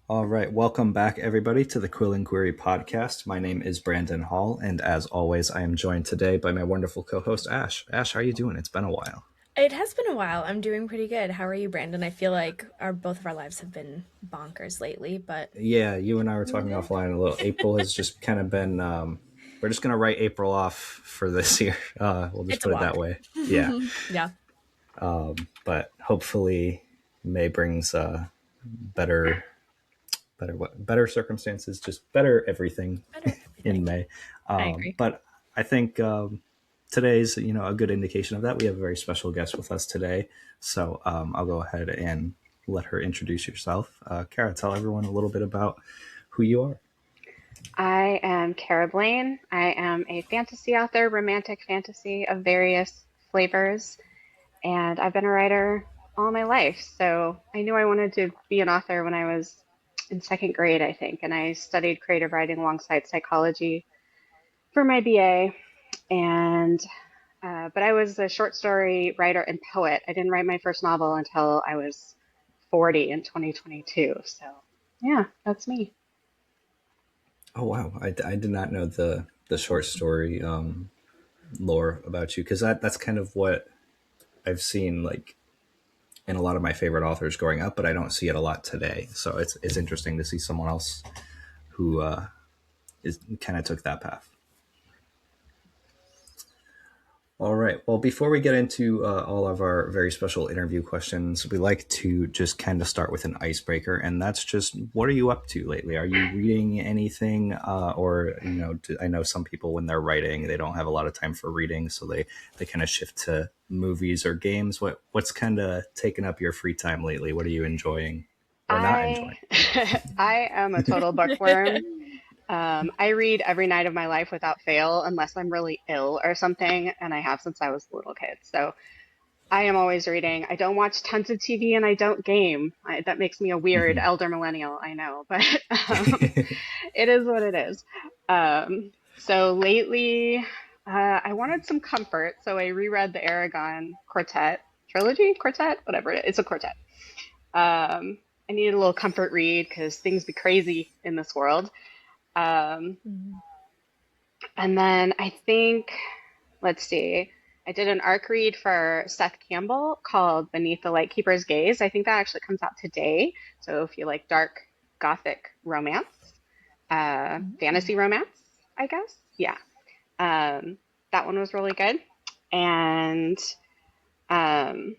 All right, welcome back, everybody, to the Quill and Query podcast. My name is Brandon Hall, and as always, I am joined today by my wonderful co-host Ash. Ash, how are you doing? It's been a while. It has been a while. I'm doing pretty good. How are you, Brandon? I feel like both of our lives have been bonkers lately, but Yeah, you and I were talking offline a little. April has just kind of been. We're just gonna write April off for this year. We'll just it's a put it that walk. way. Yeah, Yeah. but hopefully May brings better, better circumstances, just better everything Better in everything. May. I agree. But I think today's a good indication of that. We have a very special guest with us today, so I'll go ahead and let her introduce yourself. Cara, tell everyone a little bit about who you are. I am Cara Blaine. I am a fantasy author, romantic fantasy of various flavors, and I've been a writer all my life. So I knew I wanted to be an author when I was in second grade, I think, and I studied creative writing alongside psychology for my BA. And but I was a short story writer and poet. I didn't write my first novel until I was 40 in 2022. So yeah, that's me. Oh wow, I did not know the short story lore about you, because that's kind of what I've seen like in a lot of my favorite authors growing up, but I don't see it a lot today. So it's interesting to see someone else who is kind of took that path. All right. Well, before we get into all of our very special interview questions, we like to just kind of start with an icebreaker, and that's just what are you up to lately? Are you reading anything, or I know some people when they're writing they don't have a lot of time for reading, so they kind of shift to movies or games. What's kind of taken up your free time lately? What are you enjoying or not I enjoying? I am a total bookworm. I read every night of my life without fail, unless I'm really ill or something, and I have since I was a little kid. So I am always reading. I don't watch tons of TV and I don't game. That makes me a weird Mm-hmm. elder millennial, I know, but it is what it is. So lately, I wanted some comfort, so I reread the Aragon Quartet trilogy, quartet, whatever it is. It's a quartet. I needed a little comfort read because things be crazy in this world. Um, Mhm. and then I think, let's see, I did an arc read for Seth Campbell called Beneath the Lightkeeper's Gaze. I think that actually comes out today. So if you like dark gothic romance, fantasy romance, I guess. Yeah. Um, that one was really good. And um,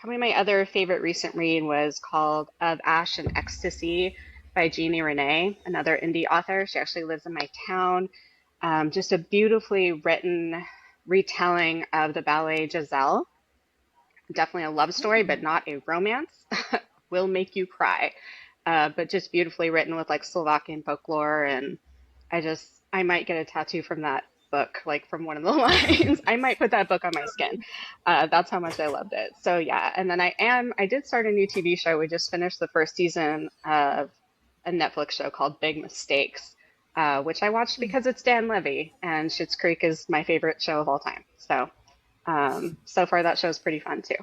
probably my other favorite recent read was called Of Ash and Ecstasy by Jeannie Renee, another indie author. She actually lives in my town. Just a beautifully written retelling of the ballet Giselle. Definitely a love story, but not a romance. Will make you cry. But just beautifully written with like Slovakian folklore. And I might get a tattoo from that book, like from one of the lines. I might put that book on my skin. That's how much I loved it. So yeah. And then I did start a new TV show. We just finished the first season of a Netflix show called Big Mistakes, which I watched because it's Dan Levy, and Schitt's Creek is my favorite show of all time. So, so far that show's pretty fun too.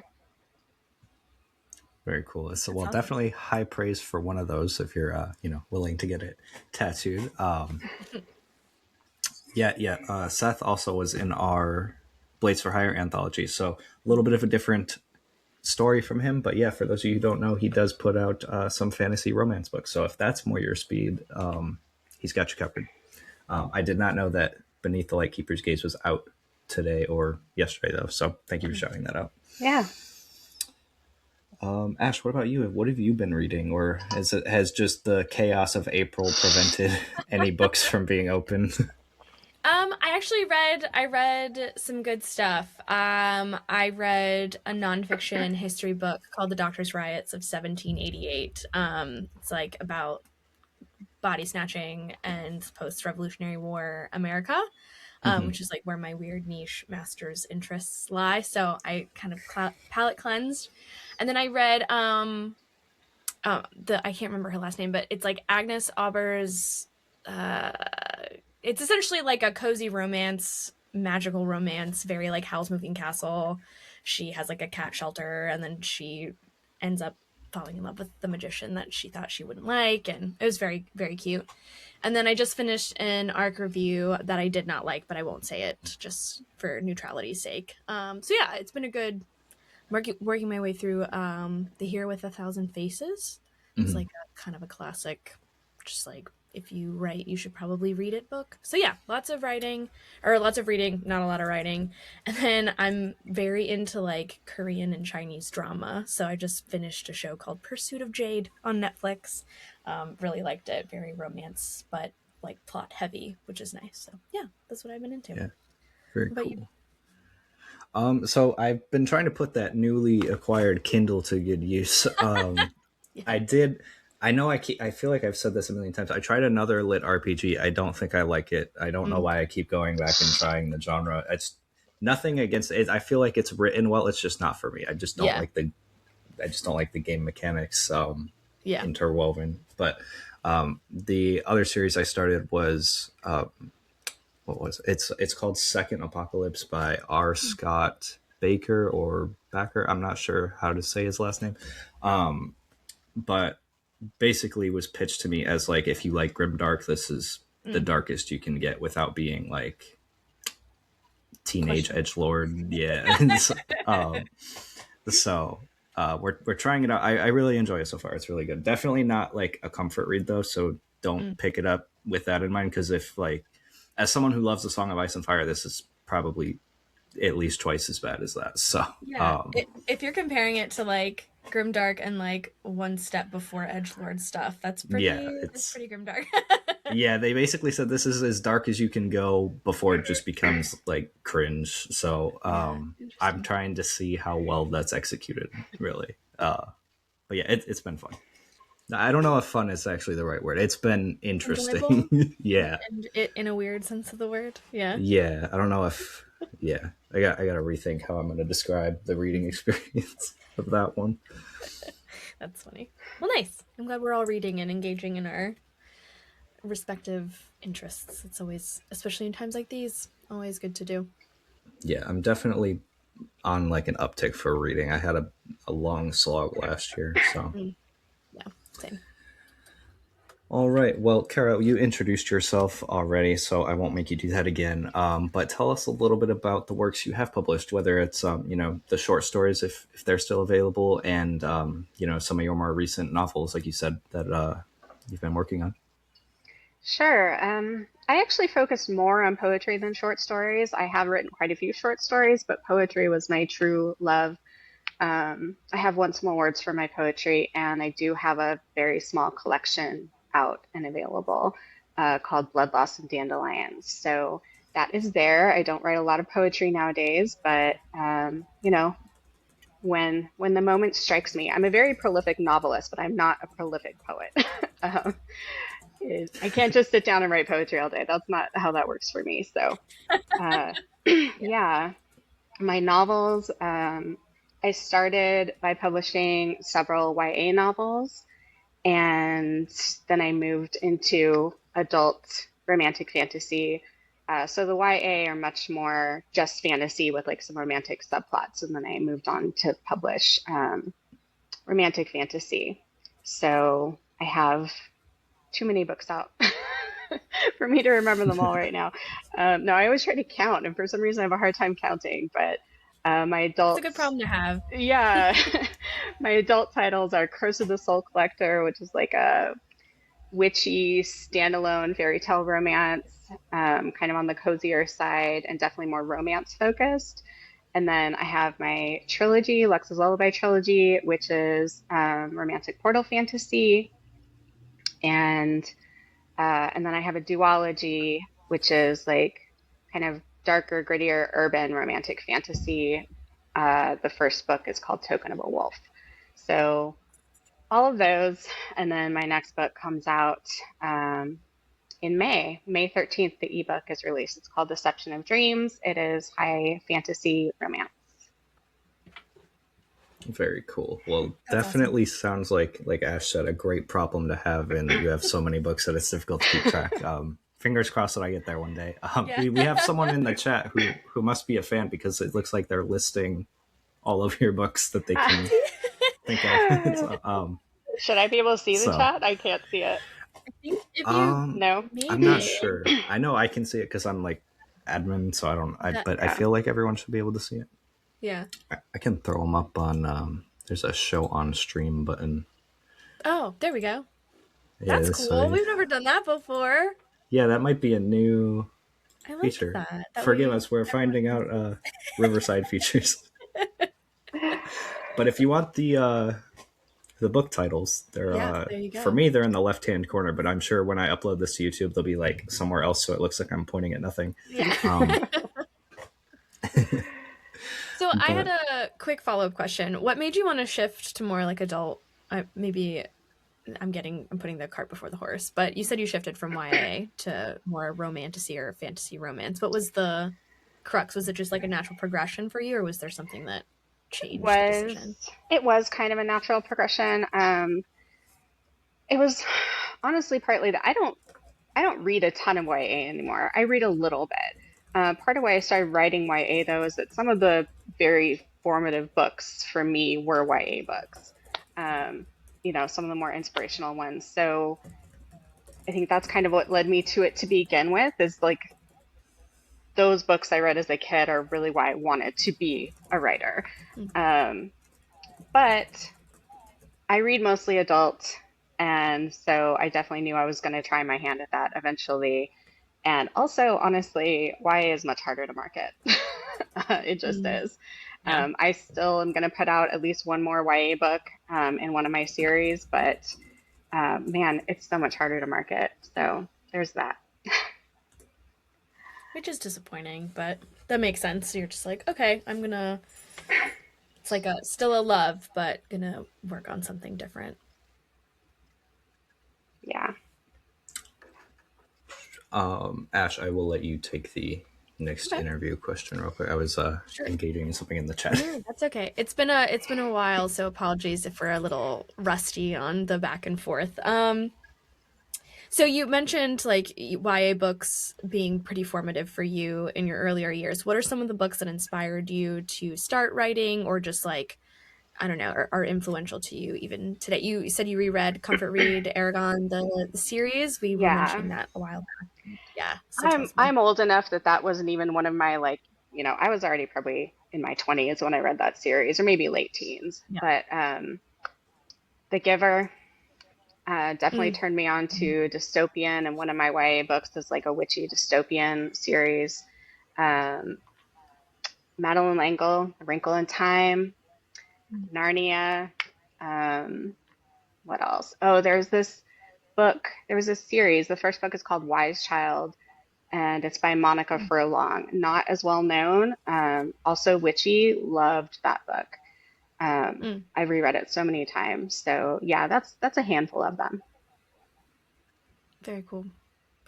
Very cool. So, That well, sounds definitely high praise for one of those if you're, willing to get it tattooed. Yeah. Seth also was in our Blades for Hire anthology, so a little bit of a different story from him. But yeah, for those of you who don't know, he does put out some fantasy romance books. So if that's more your speed, he's got you covered. I did not know that Beneath the Lightkeeper's Gaze was out today or yesterday, though. So thank you for shouting that out. Yeah. Ash, what about you? What have you been reading, or has just the chaos of April prevented any books from being open? I read some good stuff. I read a nonfiction history book called The Doctor's Riots of 1788. It's like about body snatching and post-Revolutionary War America, Hmm. which is like where my weird niche master's interests lie. So I kind of palate cleansed, and then I read the I can't remember her last name, but it's like Agnes Auber's. Uh, it's essentially like a cozy romance, magical romance, very like Howl's Moving Castle. She has like a cat shelter, and then she ends up falling in love with the magician that she thought she wouldn't like, and it was very, very cute. And then I just finished an arc review that I did not like, but I won't say it just for neutrality's sake. So yeah, it's been a good working my way through The Hero with a Thousand Faces. It's like a kind of a classic, just like if you write, you should probably read it book. So yeah, lots of reading, not a lot of writing. And then I'm very into like Korean and Chinese drama. So I just finished a show called Pursuit of Jade on Netflix. Really liked it. Very romance, but like plot heavy, which is nice. So yeah, that's what I've been into. Yeah, very What about cool. So I've been trying to put that newly acquired Kindle to good use. Yeah. I did. I know I feel like I've said this a million times. I tried another lit RPG. I don't think I like it. I don't know why I keep going back and trying the genre. It's nothing against it. I feel like it's written well. It's just not for me. I just don't like the. I just don't like the game mechanics interwoven. But the other series I started was what was it? It's called Second Apocalypse by R. Scott Baker or Backer. I'm not sure how to say his last name. But basically was pitched to me as like, if you like grimdark, this is the darkest you can get without being like teenage edgelord. Yeah. So we're trying it out. I really enjoy it so far. It's really good. Definitely not like a comfort read though, so don't pick it up with that in mind, because if like, as someone who loves The Song of Ice and Fire, this is probably at least twice as bad as that. So yeah, if you're comparing it to like grimdark and like one step before edgelord stuff, that's pretty grimdark. Yeah, they basically said this is as dark as you can go before it just becomes like cringe. So I'm trying to see how well that's executed, really. But yeah, it's been fun. I don't know if fun is actually the right word. It's been interesting. Yeah. And it in a weird sense of the word. Yeah. Yeah. I don't know if I got to rethink how I'm going to describe the reading experience of that one. That's funny. Well, nice. I'm glad we're all reading and engaging in our respective interests. It's always, especially in times like these, always good to do. Yeah, I'm definitely on like an uptick for reading. I had a long slog last year, so yeah, same. All right. Well, Cara, you introduced yourself already, so I won't make you do that again. But tell us a little bit about the works you have published, whether it's the short stories if they're still available, and some of your more recent novels, like you said, that you've been working on. Sure. I actually focus more on poetry than short stories. I have written quite a few short stories, but poetry was my true love. I have won some awards for my poetry, and I do have a very small collection out and available called Blood Loss and Dandelions. So that is there. I don't write a lot of poetry nowadays, but when the moment strikes me, I'm a very prolific novelist, but I'm not a prolific poet. I can't just sit down and write poetry all day. That's not how that works for me. So yeah, my novels. I started by publishing several YA novels, and then I moved into adult romantic fantasy. So the YA are much more just fantasy with like some romantic subplots, and then I moved on to publish romantic fantasy. So I have too many books out for me to remember them all right now. No, I always try to count, and for some reason I have a hard time counting, but my adult. It's a good problem to have. Yeah. My adult titles are Curse of the Soul Collector, which is like a witchy standalone fairy tale romance, kind of on the cozier side and definitely more romance focused. And then I have my trilogy, Lux's Lullaby trilogy, which is romantic portal fantasy. And then I have a duology, which is like kind of darker, grittier, urban romantic fantasy. The first book is called Token of a Wolf. So all of those, and then my next book comes out in May 13th. The ebook is released. It's called Deception of Dreams. It is high fantasy romance. Very cool. Well, That's definitely sounds like Ash said, a great problem to have, and you have so many books that it's difficult to keep track. Fingers crossed that I get there one day. We have someone in the chat who must be a fan, because it looks like they're listing all of your books that think of. Should I be able to see the So chat? I can't see it. I think if you No? I'm not maybe sure. I know I can see it because I'm like admin, so I don't. that, But I Yeah. feel like everyone should be able to see it. yeah. I can throw them up on. There's a show on stream button. Oh, there we go. Yeah, That's so cool. We've never done that before. yeah, that might be a new I like feature. that. That Forgive way, us, we're finding out Riverside features. But if you want the book titles, they're yeah, there you for go. me they're in the left hand corner. But I'm sure when I upload this to YouTube, they'll be like somewhere else, so it looks like I'm pointing at nothing. Yeah. So I had But a quick follow-up question. What made you want to shift to more like adult? Maybe I'm putting the cart before the horse, but you said you shifted from YA to more romantasy or fantasy romance. What was the crux? Was it just like a natural progression for you, or was there something that changed the was decision? it was kind of a natural progression. It was honestly partly that I don't read a ton of YA anymore. I read a little bit. Part of why I started writing YA though is that some of the very formative books for me were YA books. Um, some of the more inspirational ones. So I think that's kind of what led me to it to begin with, is like those books I read as a kid are really why I wanted to be a writer. Um, but I read mostly adult, and so I definitely knew I was going to try my hand at that eventually. And also, honestly, YA is much harder to market. It just Mm, is. yeah. I still am going to put out at least one more YA book in one of my series, but man, it's so much harder to market. So there's that. Which is disappointing, but that makes sense. You're just like, okay, I'm gonna. It's like a still a love, but gonna work on something different. Yeah. Ash, I will let you take the next Okay, interview question real quick. I was sure. engaging in something in the chat. No, that's okay. It's been a while, so apologies if we're a little rusty on the back and forth. So you mentioned like YA books being pretty formative for you in your earlier years. What are some of the books that inspired you to start writing, or just like I don't know, are influential to you even today? You said you reread Comfort Read Aragon, the series. We were Yeah. mentioning that a while back. Yeah, so tell I'm us more. I'm old enough that that wasn't even one of my like, I was already probably in my 20s when I read that series, or maybe late teens. Yeah. But The Giver definitely Mm. turned me on to dystopian, and one of my YA books is like a witchy dystopian series. Um, Madeline L'Engle, A Wrinkle in Time, Narnia. Um, what else? Oh, there was this series. The first book is called Wise Child, and it's by Monica Furlong. Not as well known. Also witchy. Loved that book. Mm. I've reread it so many times. So yeah, that's a handful of them. Very cool.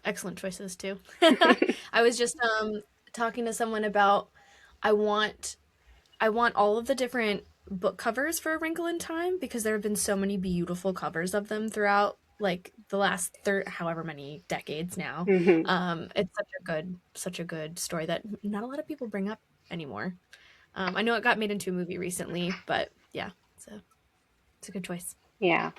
Excellent choices too. I was just talking to someone about I want I want all of the different book covers for A Wrinkle in Time because there have been so many beautiful covers of them throughout like the last however many decades now. Hmm. It's such a good story that not a lot of people bring up anymore. I know it got made into a movie recently, but yeah, it's a good choice. Yeah.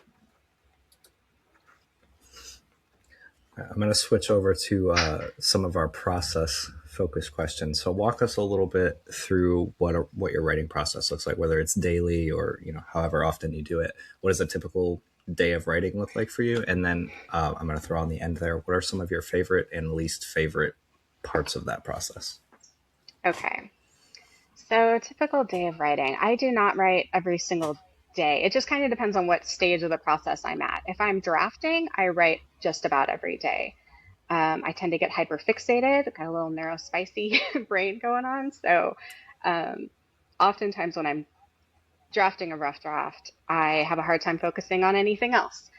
I'm going to switch over to some of our process focused questions. So walk us a little bit through what your writing process looks like, whether it's daily or however often you do it. What does a typical day of writing look like for you? And then I'm going to throw on the end there. What are some of your favorite and least favorite parts of that process? Okay. So, a typical day of writing. I do not write every single day. It just kind of depends on what stage of the process I'm at. If I'm drafting, I write just about every day. I tend to get hyperfixated, got a little neurospicy brain going on. So, um, oftentimes when I'm drafting a rough draft, I have a hard time focusing on anything else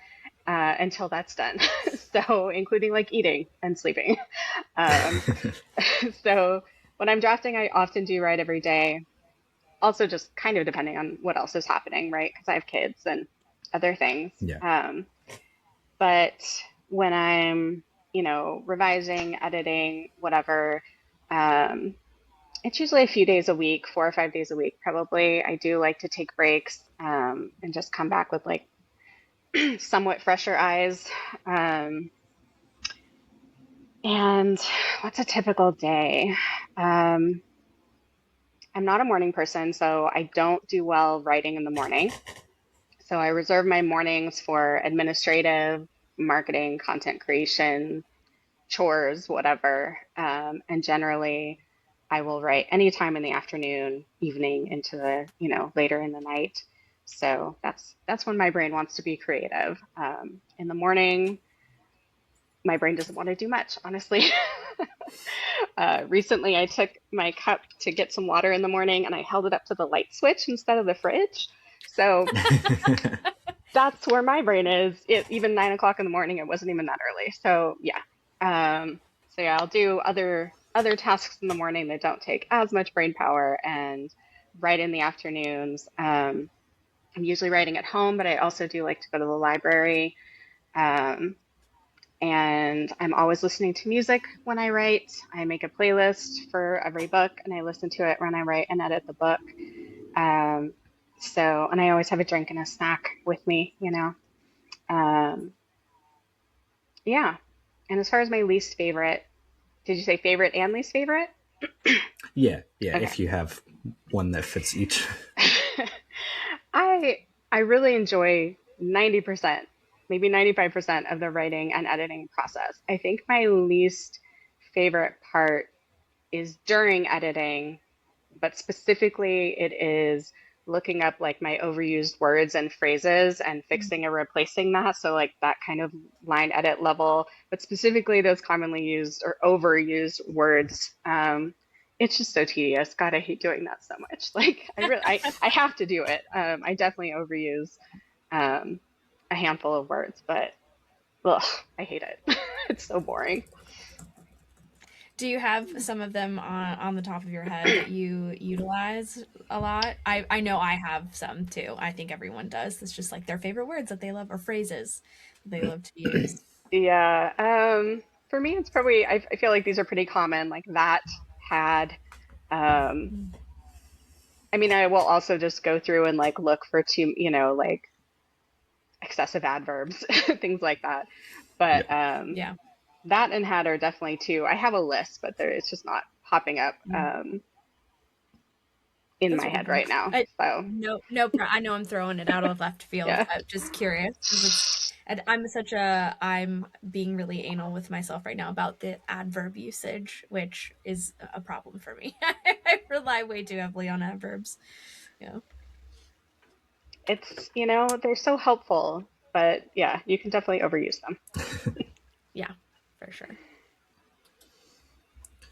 until that's done. So, including like eating and sleeping. Um, so, when I'm drafting, I often do write every day, also just kind of depending on what else is happening, right? Because I have kids and other things. Yeah. But when I'm, revising, editing, whatever, um, It's usually a few days a week, 4 or 5 days a week, probably. I do like to take breaks and just come back with like somewhat fresher eyes. Um, and what's a typical day? Um, I'm not a morning person, so I don't do well writing in the morning. So I reserve my mornings for administrative, marketing, content creation, chores, whatever. And generally, I will write anytime in the afternoon, evening, into the, later in the night. So that's when my brain wants to be creative. In the morning, my brain doesn't want to do much, honestly. Recently, I took my cup to get some water in the morning and I held it up to the light switch instead of the fridge. So that's where my brain is. Even 9 o'clock in the morning, it wasn't even that early. So yeah. So yeah, I'll do other tasks in the morning that don't take as much brain power and write in the afternoons. I'm usually writing at home, but I also do like to go to the library. Um, and I'm always listening to music when I write. I make a playlist for every book and I listen to it when I write and edit the book. Um, and I always have a drink and a snack with me. Um, yeah. And as far as my least favorite, did you say favorite and least favorite? Yeah, yeah. Okay. If you have one that fits each. I really enjoy 90%, maybe 95% of the writing and editing process. I think my least favorite part is during editing, but specifically it is looking up like my overused words and phrases and fixing or replacing that. So like that kind of line edit level, but specifically those commonly used or overused words. It's just so tedious. God, I hate doing that so much. Like I have to do it. I definitely overuse um, a handful of words, but ugh, I hate it. It's so boring. Do you have some of them on the top of your head that you utilize a lot? I know I have some too. I think everyone does. It's just like their favorite words that they love or phrases that they love to use. Yeah. For me, it's probably, I feel like these are pretty common, like that, had. Um, I mean, I will also just go through and like look for like excessive adverbs, things like that. Yeah. But Yeah. that and had are definitely two. I have a list, but it's just not popping up in Those my are good head right ones. now. So I know I'm throwing it out of left field. yeah, I'm just curious because I'm being really anal with myself right now about the adverb usage, which is a problem for me. I rely way too heavily on adverbs. Yeah. they're so helpful, but yeah, you can definitely overuse them. Yeah, for sure.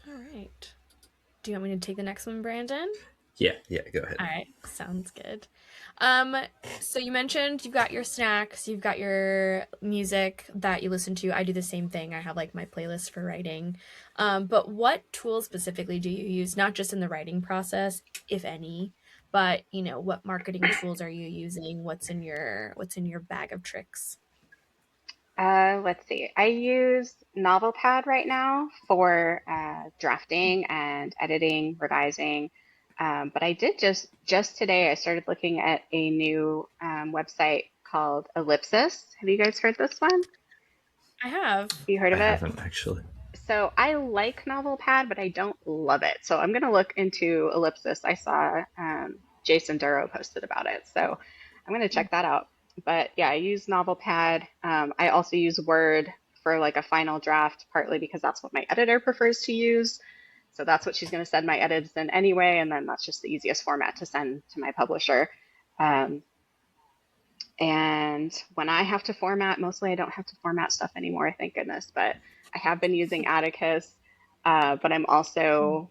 All right. Do you want me to take the next one, Brandon? Yeah, yeah, go ahead. All right, sounds good. Um, so you mentioned you've got your snacks, you've got your music that you listen to. I do the same thing. I have like my playlist for writing. But what tools specifically do you use, not just in the writing process, if any, but what marketing tools are you using? What's in your bag of tricks? Let's see. I use Novelpad right now for drafting and editing, revising. But I did just today. I started looking at a new website called Ellipsis. Have you guys heard this one? I have. You heard I of it? haven't actually. So I like Novelpad, but I don't love it. So I'm gonna look into Ellipsis. I saw Jason Duro posted about it, so I'm gonna check that out. But yeah, I use Novelpad. I also use Word for like a final draft, partly because that's what my editor prefers to use. So that's what she's gonna send my edits in anyway, and then that's just the easiest format to send to my publisher. Um, and when I have to format, mostly I don't have to format stuff anymore, thank goodness. But I have been using Atticus, but I'm also,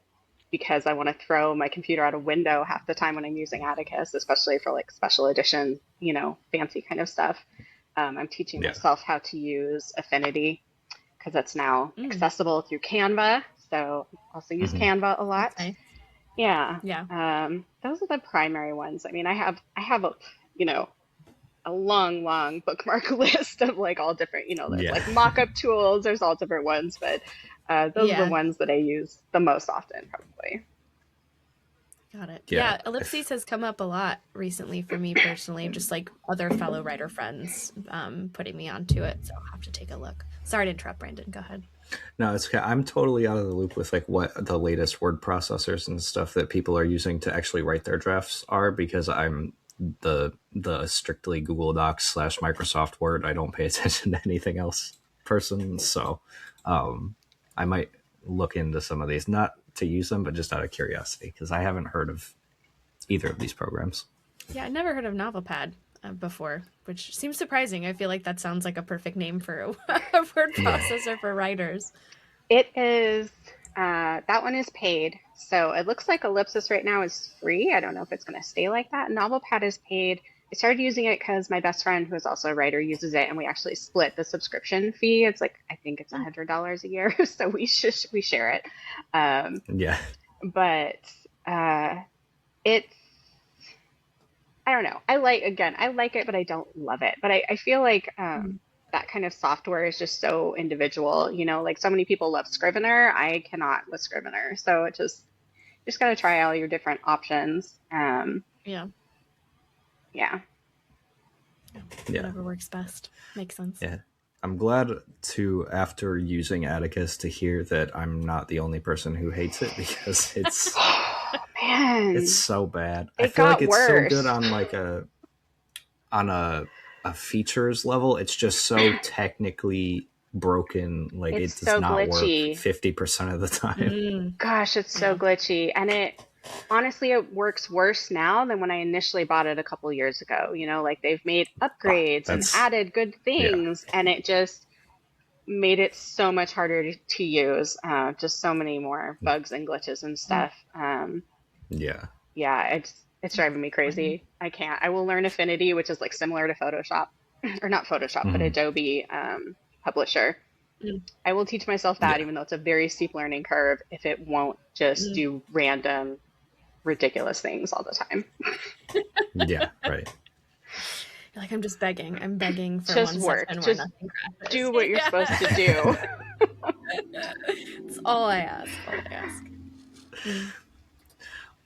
because I want to throw my computer out a window half the time when I'm using Atticus, especially for like special edition, fancy kind of stuff. I'm teaching Yeah. myself how to use Affinity because it's now Mm, accessible through Canva. So I also use Hmm. Canva a that's lot. nice. Yeah, Yeah. those are the primary ones. I mean, I have you know, a long, long bookmark list of like all different, there's Yeah. like mock-up tools, there's all different ones, but those are the Yeah. ones that I use the most often, probably. Got it. Yeah. Yeah, ellipses has come up a lot recently for me personally, just like other fellow writer friends putting me onto it. So I'll have to take a look. Sorry to interrupt, Brandon. Go ahead. No, it's okay. I'm totally out of the loop with like what the latest word processors and stuff that people are using to actually write their drafts are, because I'm the strictly Google Docs / Microsoft Word. I don't pay attention to anything else person. So I might look into some of these, not to use them, but just out of curiosity, because I haven't heard of either of these programs. Yeah, I never heard of NovelPad before, which seems surprising. I feel like that sounds like a perfect name for a, a word Yeah. processor for writers. It is, that one is paid. So it looks like Ellipsis right now is free. I don't know if it's going to stay like that. NovelPad is paid. I started using it because my best friend, who is also a writer, uses it, and we actually split the subscription fee. It's like, I think it's $100 a year, so we share it. Um, Yeah. but it's, I don't know. I like it, but I don't love it. But I feel like that kind of software is just so individual. Like so many people love Scrivener. I cannot with Scrivener. So it just got to try all your different options. Yeah, Yeah. Yeah. whatever works best. Makes sense. Yeah. I'm glad to, after using Atticus, to hear that I'm not the only person who hates it, because it's Man, so bad. I it feel like got it's so good worse. on like a features level. It's just so technically broken. Like It's it does so not work glitchy. 50% of the time. Mm, Gosh, it's so yeah. glitchy. And it honestly, it works worse now than when I initially bought it a couple years ago. Like they've made Oh, upgrades and that's added good yeah. things, and it just made it so much harder to use. Just so many more bugs and glitches and Mm, stuff. Yeah. Yeah, it's driving me fine. crazy. I can't. I will learn Affinity, which is like similar to Photoshop, or not Photoshop, but Mhm. Adobe Publisher. Mm, I will teach myself that, Yeah. even though it's a very steep learning curve, if it won't just mm. do random, ridiculous things all the time. Yeah. Right. You're like, I'm just begging. I'm begging for Just one work. session where Just nothing crashes. do what you're supposed to do. Yeah. It's all I ask. All I ask. Mm.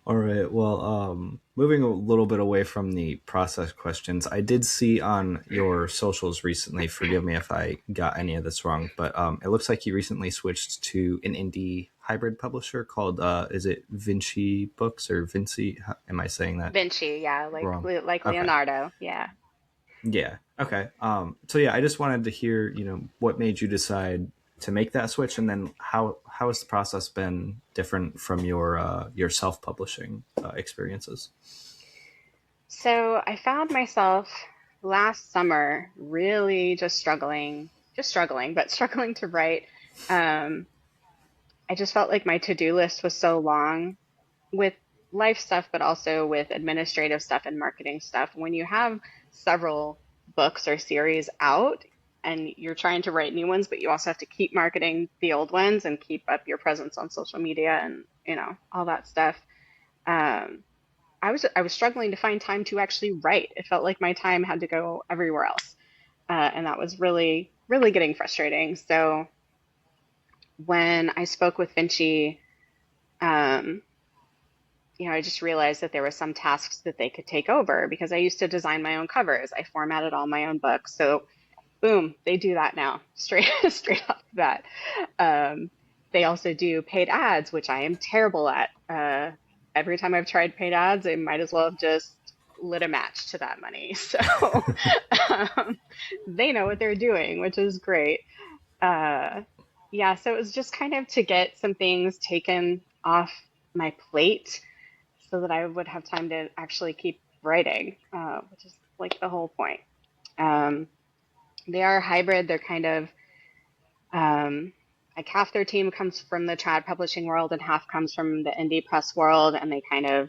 All right. Well, moving a little bit away from the process questions, I did see on your socials recently, forgive me if I got any of this wrong, but it looks like you recently switched to an indie hybrid publisher called, is it Vinci Books or Vinci? Am I saying that Vinci, yeah, wrong? like Okay. Leonardo, yeah. Yeah. Okay. So yeah, I just wanted to hear, what made you decide to make that switch, and then how has the process been different from your self publishing experiences? So I found myself last summer really just struggling, but struggling to write. Um, I just felt like my to-do list was so long with life stuff, but also with administrative stuff and marketing stuff. When you have several books or series out and you're trying to write new ones, but you also have to keep marketing the old ones and keep up your presence on social media and, all that stuff. Um, I was struggling to find time to actually write. It felt like my time had to go everywhere else, and that was really really getting frustrating. So when I spoke with Vinci, um, I just realized that there were some tasks that they could take over because I used to design my own covers. I formatted all my own books. So boom, they do that now, straight off the bat. Um, they also do paid ads, which I am terrible at. Every time I've tried paid ads, I might as well have just lit a match to that money. So um, they know what they're doing, which is great. Uh, yeah, so it was just kind of to get some things taken off my plate so that I would have time to actually keep writing, which is like the whole point. Um, they are hybrid. They're kind of like half their team comes from the trad publishing world and half comes from the indie press world, and they kind of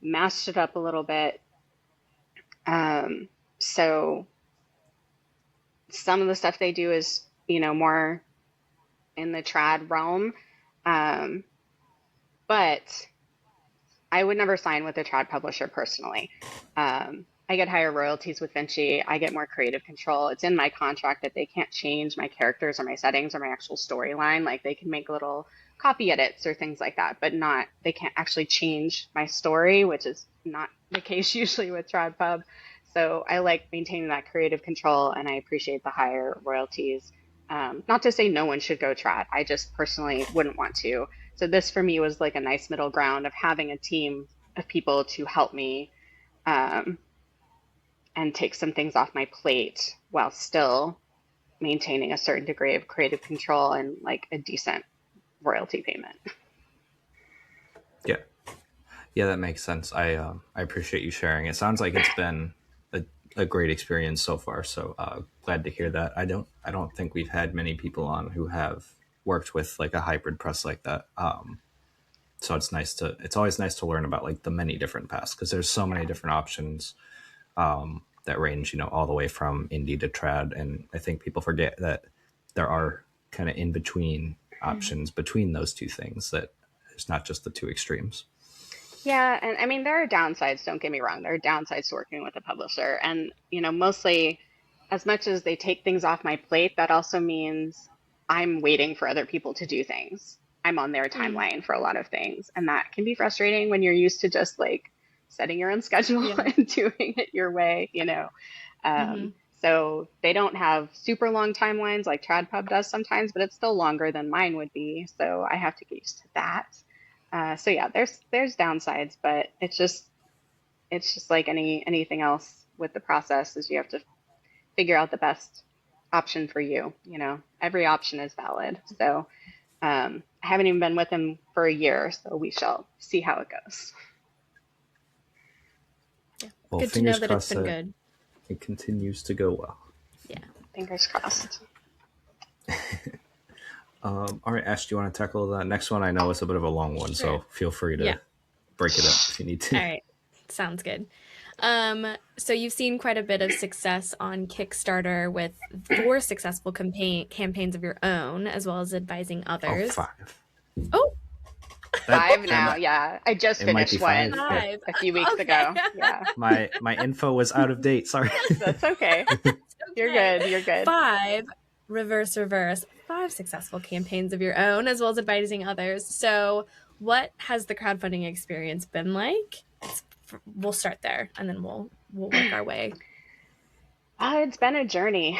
mashed it up a little bit. Um, so some of the stuff they do is, more in the trad realm, um, but I would never sign with a trad publisher personally. Um, I get higher royalties with Vinci. I get more creative control. It's in my contract that they can't change my characters or my settings or my actual storyline. Like they can make little copy edits or things like that, but not, they can't actually change my story, which is not the case usually with TradPub. So I like maintaining that creative control and I appreciate the higher royalties. Not to say no one should go trad. I just personally wouldn't want to. So this for me was like a nice middle ground of having a team of people to help me um, and take some things off my plate while still maintaining a certain degree of creative control and like a decent royalty payment. Yeah. Yeah, that makes sense. I appreciate you sharing. It sounds like it's been a great experience so far. So glad to hear that. I don't think we've had many people on who have worked with like a hybrid press like that. So it's always nice to learn about like the many different paths because there's so many different options that range, all the way from indie to trad. And I think people forget that there are kind of in between options between those two things, that it's not just the two extremes. Yeah, and I mean there are downsides, don't get me wrong. There are downsides to working with a publisher. And, mostly as much as they take things off my plate, that also means I'm waiting for other people to do things. I'm on their Mm. timeline for a lot of things, and that can be frustrating when you're used to just like setting your own schedule Yeah. and doing it your way. Mm-hmm. So they don't have super long timelines like TradPub does sometimes, but it's still longer than mine would be. So I have to get used to that. So yeah, there's downsides, but it's just like anything else with the process is you have to figure out the best option for you. Every option is valid. So I haven't even been with him for a year, so we shall see how it goes. Yeah. Well, Good to know fingers that it's crossed been that good. it continues to go well. Yeah. Fingers crossed. All right, Ash, do you want to tackle the next one? I know it's a bit of a long one, Sure. so feel free to Yeah. break it up if you need to. All right. Sounds good. So you've seen quite a bit of success on Kickstarter with 4 successful campaigns of your own, as well as advising Oh, others. 5. Oh, Five That now, might, yeah. I just it might be finished one 5. Yeah. 5. a few weeks Okay. ago. Yeah, My info was out of date. Sorry. that's okay. You're Okay. good. You're good. 5, reverse, 5 successful campaigns of your own, as well as advising others. So what has the crowdfunding experience been like? We'll start there, and then we'll work our way. It's been a journey.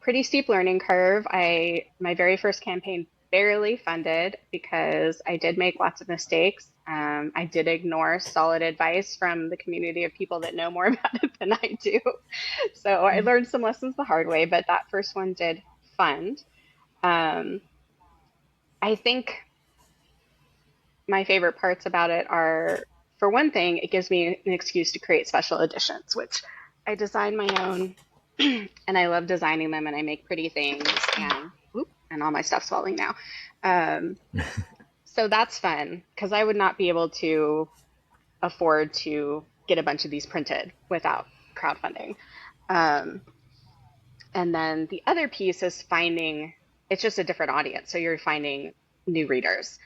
Pretty steep learning curve. My very first campaign barely funded because I did make lots of mistakes. I did ignore solid advice from the community of people that know more about it than I do. So I learned some lessons the hard way, but that first one did fund. Um, I think my favorite parts about it are, for one thing, it gives me an excuse to create special editions, which I design my own and I love designing them and I make pretty things and all my stuff's falling now. Um, so that's fun because I would not be able to afford to get a bunch of these printed without crowdfunding. Um, and then the other piece is it's just a different audience. So you're finding new readers,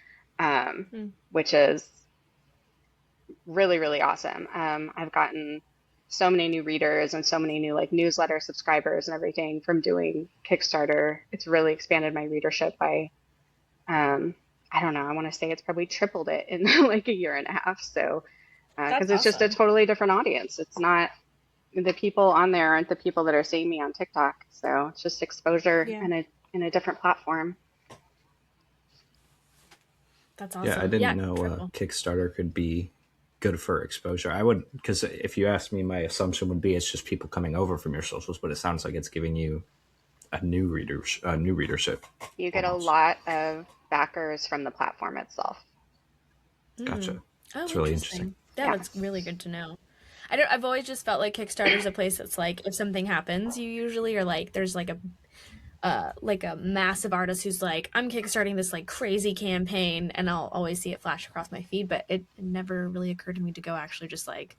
which is really, really awesome. I've gotten so many new readers and so many new like newsletter subscribers and everything from doing Kickstarter. It's really expanded my readership by, I don't know, I want to say it's probably tripled it in like a year and a half. So, because That's it's just a awesome. totally different audience. It's not the people on there aren't the people that are seeing me on TikTok. So it's just exposure Yeah, in a different platform. that's Yeah, I awesome. didn't Yeah, know triple. Kickstarter could be good for exposure. I would, because if you asked me, my assumption would be it's just people coming over from your socials, but it sounds like it's giving you a new readership You get a almost. lot of backers from the platform itself. Mm. Gotcha. Oh, It's really interesting. interesting. Yeah, Yeah. that's really good to know. I've always just felt like Kickstarter's a place that's like if something happens, you usually are like there's like a massive artist who's like, I'm kickstarting this like crazy campaign, and I'll always see it flash across my feed, but it never really occurred to me to go actually just like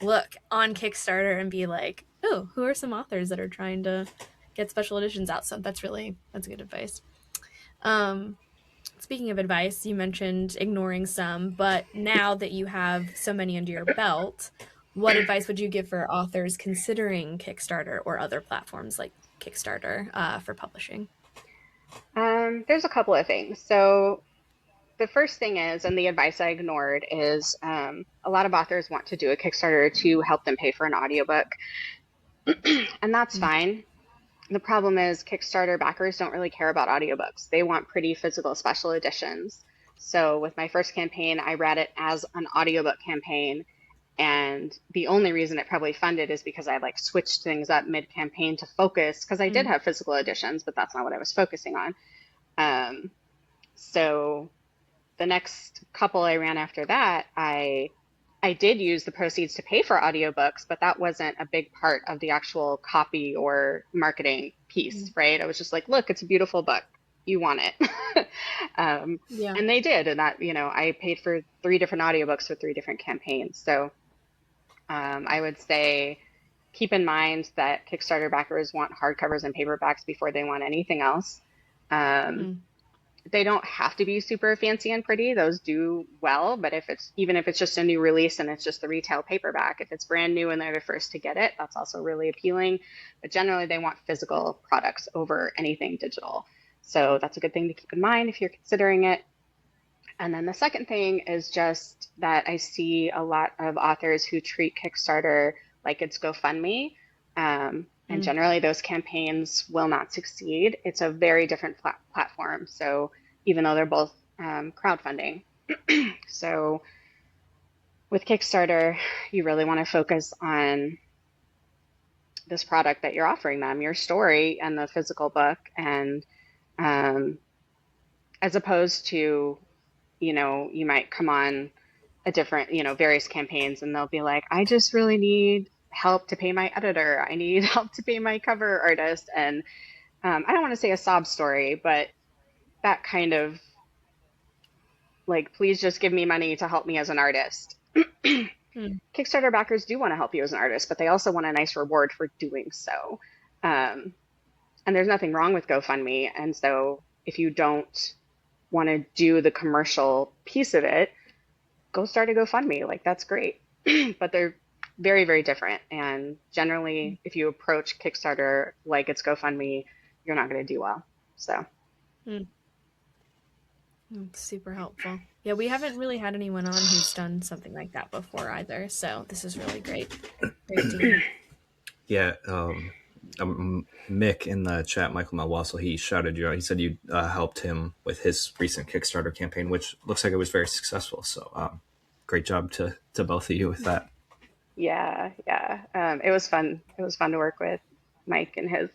look on Kickstarter and be like, oh, who are some authors that are trying to get special editions out? So that's good advice. Um, Speaking of advice, you mentioned ignoring some, but now that you have so many under your belt, what advice would you give for authors considering Kickstarter or other platforms like Kickstarter for publishing? There's a couple of things. So the first thing is, and the advice I ignored is, a lot of authors want to do a Kickstarter to help them pay for an audiobook, and that's Mm. fine. The problem is Kickstarter backers don't really care about audiobooks. They want pretty physical special editions. So with my first campaign, I read it as an audiobook campaign. And the only reason it probably funded is because I like switched things up mid campaign to focus, because I did Mm. have physical editions, but that's not what I was focusing on. Um, so the next couple I ran after that, I did use the proceeds to pay for audiobooks, but that wasn't a big part of the actual copy or marketing piece, Mm. right? I was just like, look, it's a beautiful book. You want it. Yeah. And they did. And that, I paid for 3 different audiobooks for 3 different campaigns. So I would say keep in mind that Kickstarter backers want hardcovers and paperbacks before they want anything else. Um, Mm. they don't have to be super fancy and pretty. Those do well, but even if it's just a new release and it's just the retail paperback, if it's brand new and they're the first to get it, that's also really appealing. But generally, they want physical products over anything digital. So that's a good thing to keep in mind if you're considering it. And then the second thing is just that I see a lot of authors who treat Kickstarter like it's GoFundMe. And Mm. generally, those campaigns will not succeed. It's a very different platform. So even though they're both crowdfunding. So with Kickstarter, you really want to focus on this product that you're offering them, your story and the physical book. And um, as opposed to, you might come on a different, various campaigns and they'll be like, I just really need help to pay my editor. I need help to pay my cover artist. And I don't want to say a sob story, but that kind of like, please just give me money to help me as an artist. Mm. Kickstarter backers do want to help you as an artist, but they also want a nice reward for doing so. Um, and there's nothing wrong with GoFundMe. And so if you don't want to do the commercial piece of it, go start a GoFundMe. Like that's great. But they're very, very different. And generally, if you approach Kickstarter like it's GoFundMe, you're not going to do well. So, Mm. That's super helpful. Yeah, we haven't really had anyone on who's done something like that before either. So this is really great. Great to hear. Yeah, Mick in the chat, Michael Malwassel, he shouted you out. He said you helped him with his recent Kickstarter campaign, which looks like it was very successful. So great job to both of you with that. yeah, yeah. It was fun. It was fun to work with Mike and his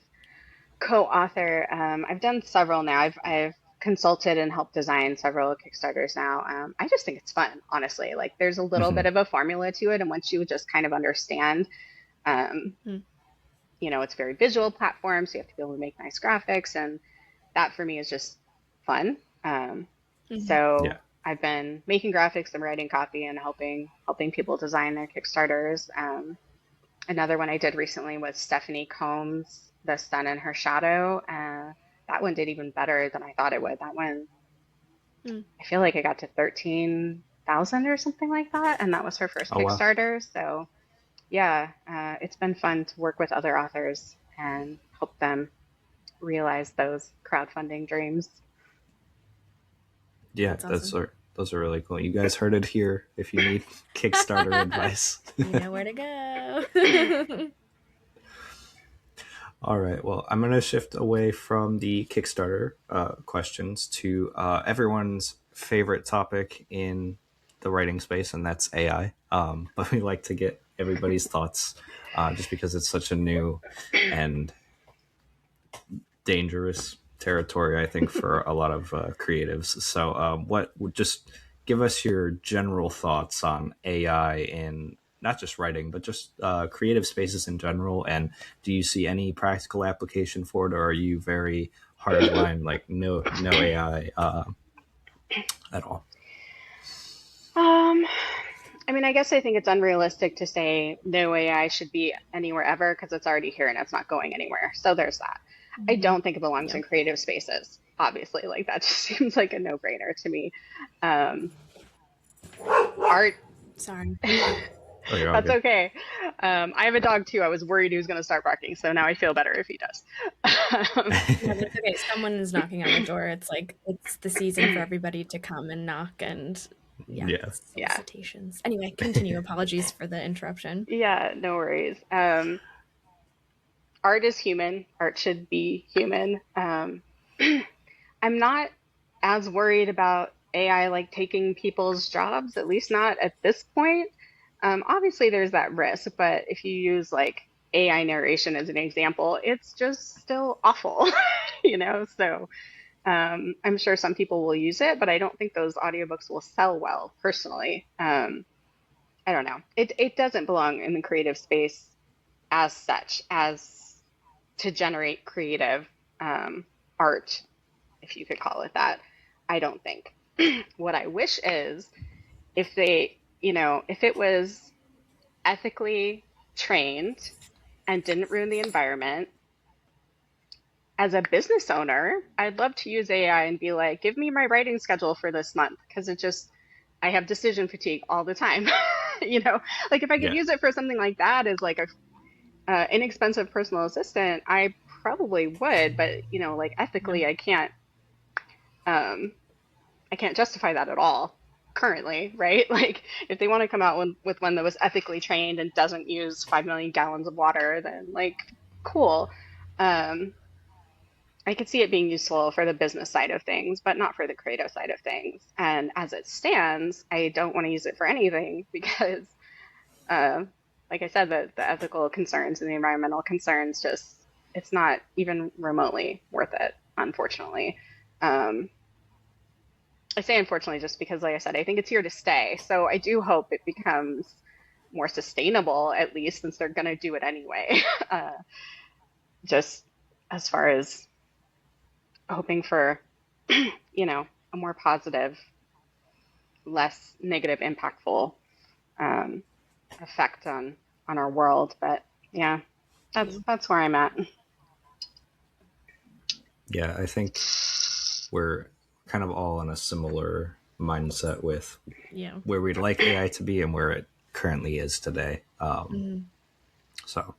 co-author. I've done several now. I've consulted and helped design several Kickstarters now. I just think it's fun, honestly. Like there's a little Mm-hmm. bit of a formula to it, and once you just kind of understand, um, Mm. it's a very visual platform, so you have to be able to make nice graphics, and that for me is just fun. Mhm. Yeah. So I've been making graphics and writing copy and helping people design their Kickstarters. Another one I did recently was Stephanie Combs' The Sun and Her Shadow. That one did even better than I thought it would. That one, Mm. I feel like I got to 13,000 or something like that, and that was her first Oh wow. Kickstarter. So yeah, it's been fun to work with other authors and help them realize those crowdfunding dreams. Yeah, That's awesome. those are really cool. You guys heard it here. If you need Kickstarter advice. You know where to go. All right. Well, I'm going to shift away from the Kickstarter questions to everyone's favorite topic in the writing space, and that's AI. But we like to get everybody's thoughts just because it's such a new and dangerous territory, I think, for a lot of creatives. So, what would just give us your general thoughts on AI in not just writing, but just creative spaces in general? And do you see any practical application for it, or are you very hardline, like no AI at all? Um, I mean, I guess I think it's unrealistic to say no AI should be anywhere ever because it's already here and it's not going anywhere. So there's that. I Mhm. don't think it belongs Yeah. in creative spaces, obviously. Like that just seems like a no-brainer to me. Um, art, Sorry. Oh, you're all That's good. okay. I have a dog too. I was worried he was going to start barking, so now I feel better if he does. Um, Yeah, but it's okay. Someone is knocking on the door. It's like it's the season for everybody to come and knock and yeah, Yeah. yeah, solicitations. Anyway, continue. Apologies for the interruption. yeah, no worries. Art is human. Art should be human. I'm not as worried about AI like taking people's jobs, at least not at this point. Obviously, there's that risk, but if you use like AI narration as an example, it's just still awful, you know? So I'm sure some people will use it, but I don't think those audiobooks will sell well personally. I don't know. It doesn't belong in the creative space as such as to generate creative art, if you could call it that. I don't think. What I wish is if they, if it was ethically trained and didn't ruin the environment, as a business owner, I'd love to use AI and be like, give me my writing schedule for this month because I have decision fatigue all the time. Like if I could Yeah. use it for something like that as like a inexpensive personal assistant, I probably would, but like Yeah. ethically, um, I can't justify that at all currently, right? Like if they want to come out with one that was ethically trained and doesn't use 5 million gallons of water, then like cool. Um, I could see it being useful for the business side of things, but not for the creative side of things. And as it stands, I don't want to use it for anything because, uh, like I said, the ethical concerns and the environmental concerns just, it's not even remotely worth it, unfortunately. Um, I say unfortunately just because, like I said, I think it's here to stay. So I do hope it becomes more sustainable, at least, since they're going to do it anyway. Uh, just as far as hoping for, a more positive, less negative, impactful um, effect on our world. But yeah, Yeah. that's where I'm at. Yeah, I think we're kind of all on a similar mindset with Yeah. where we'd like AI to be and where it currently is today. Mhm. So,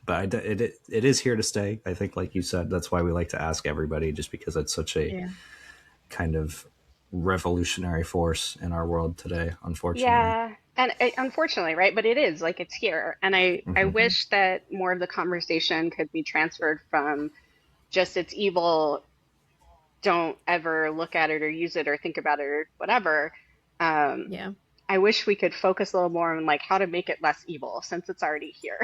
but it is here to stay. I think, like you said, that's why we like to ask everybody, just because it's such a Yeah. kind of revolutionary force in our world today. Unfortunately. Yeah, and unfortunately, right? But it is like it's here, and I Hmm. Mhm. wish that more of the conversation could be transferred from just it's evil, don't ever look at it or use it or think about it or whatever. Um, Yeah. I wish we could focus a little more on like how to make it less evil since it's already here.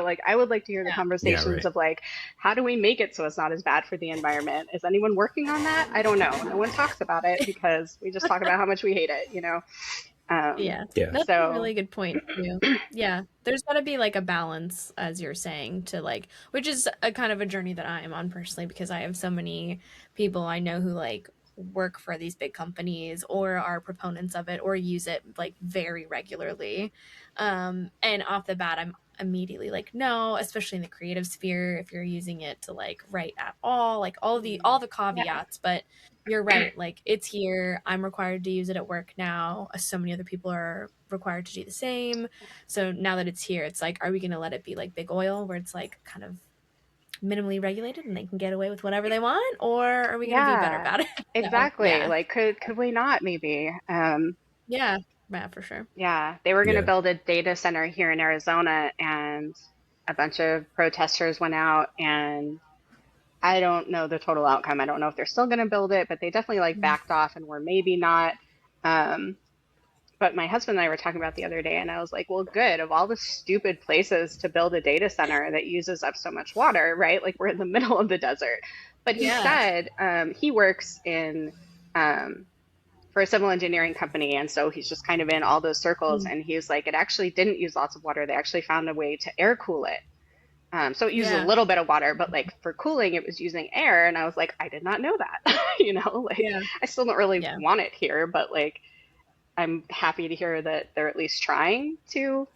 Like I would like to hear the Yeah. Yeah. conversations Right. of like, how do we make it so it's not as bad for the environment? Is anyone working on that? I don't know. No one talks about it because we just talk about how much we hate it. Um, Yeah, Yeah. that's a so really good point too. Yeah, there's got to be like a balance, as you're saying, to like, which is a kind of a journey that I am on personally because I have so many people I know who like work for these big companies or are proponents of it or use it like very regularly. And off the bat, I'm immediately like, no, especially in the creative sphere, if you're using it to like write at all, like all the yeah, caveats, but you're right. Like it's here. I'm required to use it at work now. So many other people are required to do the same. So now that it's here, it's like, are we going to let it be like big oil where it's like kind of minimally regulated and they can get away with whatever they want? Or are we going to be better yeah, about it? So, exactly. yeah. Like could we not maybe? Yeah. Yeah, for sure. Yeah, they were going to Yeah. build a data center here in Arizona, and a bunch of protesters went out, and I don't know the total outcome. I don't know if they're still going to build it, but they definitely like Mm. backed off and were maybe not. Um, but my husband and I were talking about the other day, and I was like, well, good. Of all the stupid places to build a data center that uses up so much water, right? Like we're in the middle of the desert. But he Yeah. said he works in um, for a civil engineering company. And so he's just kind of in all those circles. Mm. And he's like, it actually didn't use lots of water. They actually found a way to air cool it. So it uses a Yeah. little bit of water, but like for cooling, it was using air. And I was like, I did not know that. Like Yeah. I still don't really Yeah. want it here, but like I'm happy to hear that they're at least trying to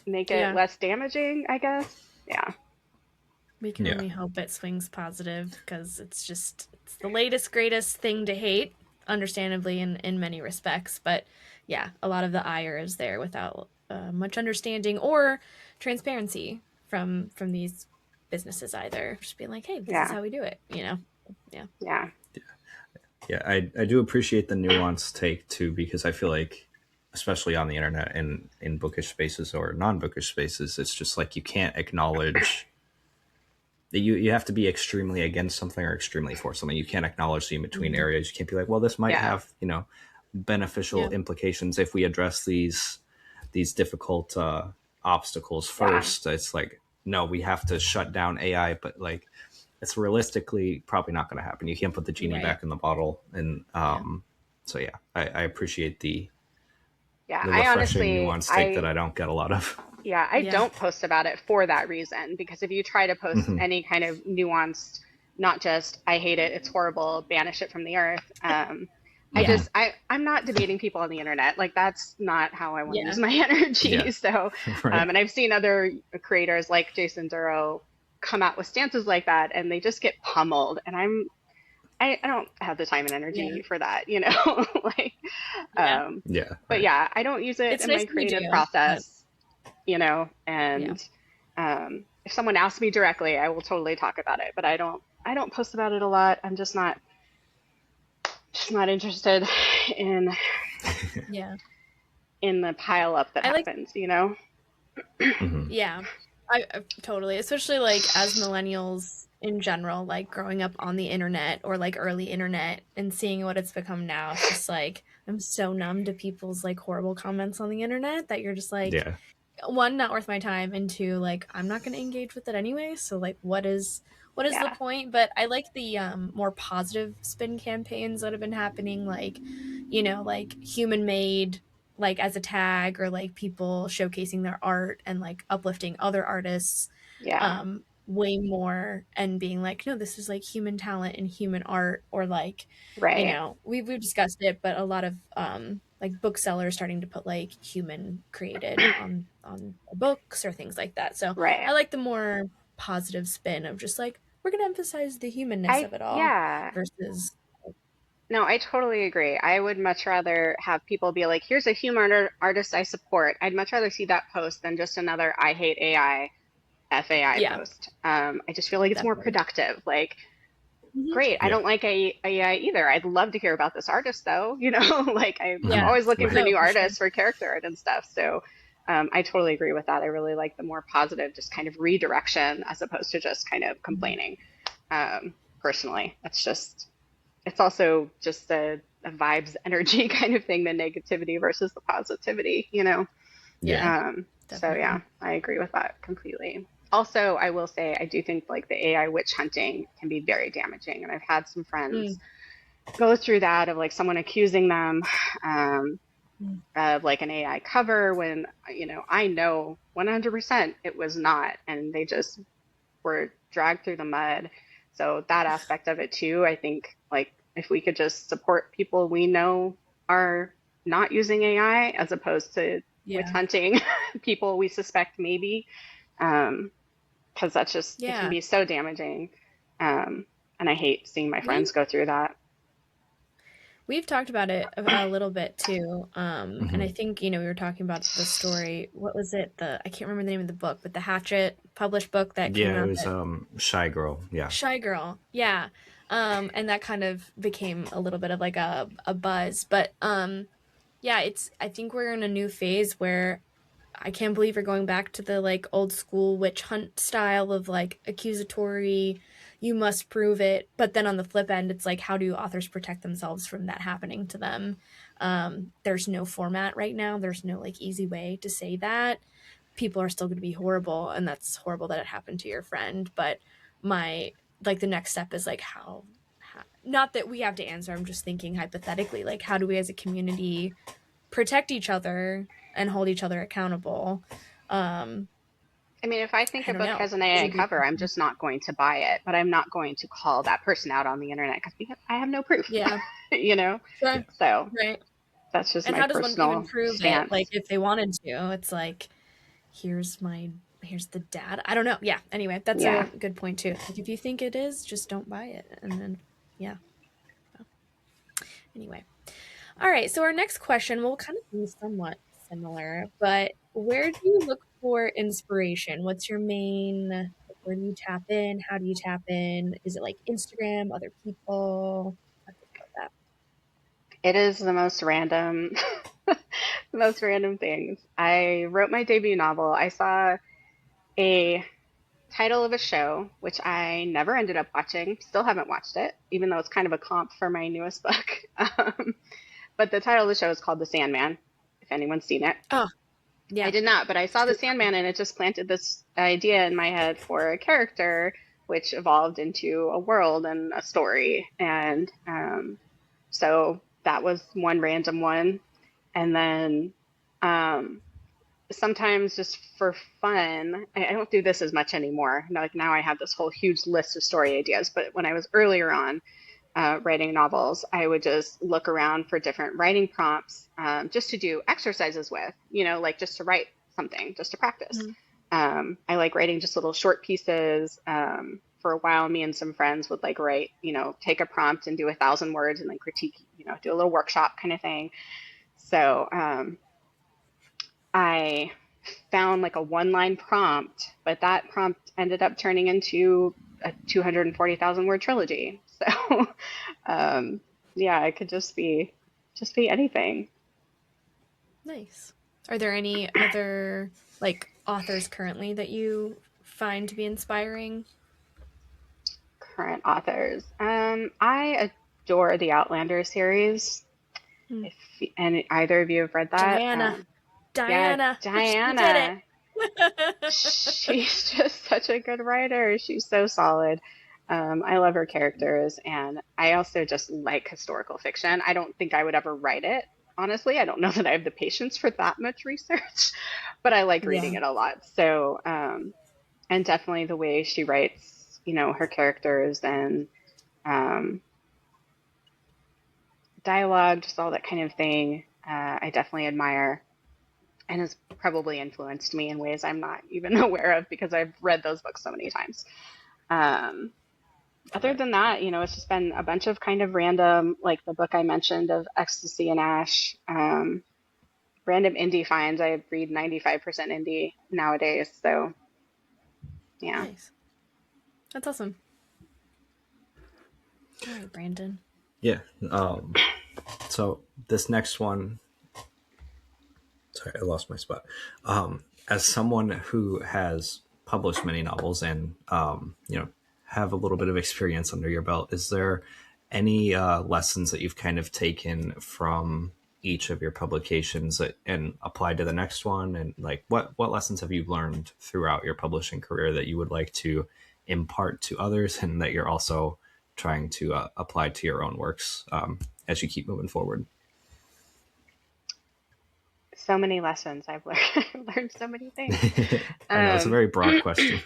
make it Yeah. less damaging, I guess. Yeah. We can Yeah. only hope it swings positive because it's the latest, greatest thing to hate, understandably in many respects. But yeah, a lot of the ire is there without much understanding or transparency from these businesses either. Just being like, hey, this is Yeah. how we do it, Yeah. Yeah. Yeah, I do appreciate the nuanced take too, because I feel like, especially on the internet and in bookish spaces or non-bookish spaces, it's just like you can't acknowledge that you have to be extremely against something or extremely for something. You can't acknowledge the in-between Mm-hmm. areas. You can't be like, well, this might Yeah. have, beneficial Yeah. implications if we address these difficult obstacles Yeah. first. It's like, no, we have to shut down AI, but like it's realistically probably not going to happen. You can't put the genie Right. back in the bottle. And Yeah. so yeah, I appreciate Yeah. the I refreshing honestly, nuanced take that I don't get a lot of. yeah, I Yeah. don't post about it for that reason, because if you try to post Mhm. any kind of nuanced, not just I hate it, it's horrible, banish it from the earth. Yeah. I'm not debating people on the internet. Like that's not how I want to Yeah. use my energy. Yeah. So, Right. and I've seen other creators like Jason Duro come out with stances like that, and they just get pummeled. And I don't have the time and Yeah. energy for that, you know. Like, Yeah. Yeah. but Right. yeah, I don't use it It's in nice my that you creative do, but process, you know. yeah. And if someone asks me directly, I will totally talk about it. But I don't post about it a lot. I'm just not interested in Yeah. in the pile up that I like happens, you know. Mhm. Yeah, I totally, especially like as millennials in general, like growing up on the internet or like early internet and seeing what it's become now. It's just like I'm so numb to people's like horrible comments on the internet that you're just like, Yeah. one, not worth my time, and two, like I'm not going to engage with it anyway. So like, what is the Yeah, point? But I like the more positive spin campaigns that have been happening, like like human made, like as a tag, or like people showcasing their art and like uplifting other artists yeah, way more, and being like, no, this is like human talent and human art, or like right, we've discussed it, but a lot of like booksellers starting to put like human created on books or things like that. So I right. like the more positive spin of just like we're going to emphasize the humanness of it all Yeah. versus No, I totally agree. I would much rather have people be like, here's a human artist I support. I'd much rather see that post than just another I hate AI, FAI yeah, post. I just feel like it's more definitely. productive. Like, Hmm. great. I Yeah. don't like AI either. I'd love to hear about this artist though. You know, like I'm Yeah, Mhm. always looking for Right. no, new for sure. artists for character art and stuff. So I totally agree with that. I really like the more positive, just kind of redirection as opposed to just kind of Mhm. complaining. Personally, it's also just a vibes energy kind of thing, the negativity versus the positivity, you know? Yeah. Yeah, So yeah, definitely. I agree with that completely. Also, I will say I do think like the AI witch hunting can be very damaging, and I've had some friends Mm. go through that of like someone accusing them um, Mm. of like an AI cover when I know 100% it was not, and they just were dragged through the mud. So that aspect of it too, I think like if we could just support people we know are not using AI as opposed to witch Yeah, hunting people we suspect maybe, because that's just it can yeah. be so damaging. And I hate seeing my we friends go through that. We've talked about it a little bit too. And I Mhm. think, we were talking about the story. What was it? I can't remember the name of the book, but the Hatchet published book that came Yeah, it out, was that Shy Girl. Yeah. Shy Girl. Yeah. And that kind of became a little bit of like a buzz. But yeah, I think we're in a new phase where I can't believe we're going back to the like old school witch hunt style of like accusatory, you must prove it. But then on the flip end, it's like, how do authors protect themselves from that happening to them? There's no format right now. There's no like easy way to say that. People are still going to be horrible, and that's horrible that it happened to your friend. But my like the next step is like how not that we have to answer. I'm just thinking hypothetically, like how do we as a community protect each other and hold each other accountable. Um, I mean, if I think I a don't book know. has an Those AI would be cover, I'm just not going to buy it, but I'm not going to call that person out on the internet because I have no proof, yeah, you know? sure, So right. that's just And my how does one even personal prove it? stance. Like if they wanted to, it's like here's the data. I don't know. Yeah. Anyway, that's Yeah. a good point too. Like if you think it is, just don't buy it. And then yeah. Anyway. All right, so our next question will kind of be somewhat similar, but where do you look for inspiration? What's your main, like, where do you tap in? How do you tap in? Is it like Instagram, other people? Talk to us about It is the most random, the most random things. I wrote my debut novel. I saw a title of a show, which I never ended up watching. Still haven't watched it, even though it's kind of a comp for my newest book. But the title of the show is called The Sandman, if anyone's seen it. that. Oh, I yeah, did not, but I saw The true. Sandman and it just planted this idea in my head for a character, which evolved into a world and a story. And so that was one random one. And then um, sometimes just for fun, I don't do this as much anymore. Like now I have this whole huge list of story ideas, but when I was earlier on writing novels, I would just look around for different writing prompts just to do exercises with, like just to write something, just to practice. Mhm. I like writing just little short pieces. For a while, me and some friends would like write, take a prompt and do 1,000 words and then critique, do a little workshop kind of thing. So I found like a one-line prompt, but that prompt ended up turning into a 240,000 word trilogy. So um, yeah, it could just be anything. Nice. Are there any other like authors currently that you find to be inspiring? Current authors. I adore the Outlander series. Hmm. If and either of you have read that, Diana. yeah, Diana. She did it. Diana. She's just such a good writer. She's so solid. I love her characters, and I also just like historical fiction. I don't think I would ever write it, honestly. I don't know that I have the patience for that much research, but I like reading Yeah. it a lot. So, and definitely the way she writes, her characters and um, dialogue, just all that kind of thing, I definitely admire and has probably influenced me in ways I'm not even aware of because I've read those books so many times. Um, Love Other it. than that, it's just been a bunch of kind of random, like the book I mentioned of Ecstasy and Ash, random indie finds. I read 95% indie nowadays. So, yeah. Nice. That's awesome. All right, Brandon. Yeah. So this next one, sorry, I lost my spot. As someone who has published many novels and have a little bit of experience under your belt, is there any lessons that you've kind of taken from each of your publications and applied to the next one? And like, what lessons have you learned throughout your publishing career that you would like to impart to others, and that you're also trying to apply to your own works as you keep moving forward? So many lessons I've learned. I've learned so many things. I know it's a Um, very broad question.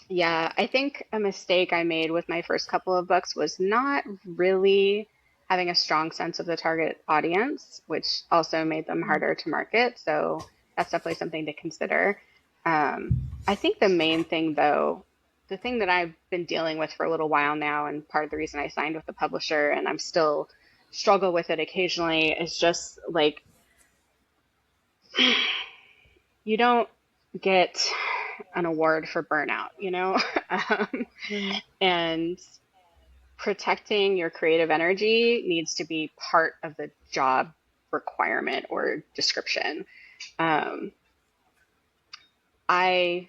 yeah, I think a mistake I made with my first couple of books was not really having a strong sense of the target audience, which also made them Mm. harder to market. So that's definitely something to consider. I think the main thing, though, the thing that I've been dealing with for a little while now, and part of the reason I signed with the publisher and I'm still struggle with it occasionally, is just like you don't get an award for burnout. um, Mm. and protecting your creative energy needs to be part of the job requirement or description. Um, I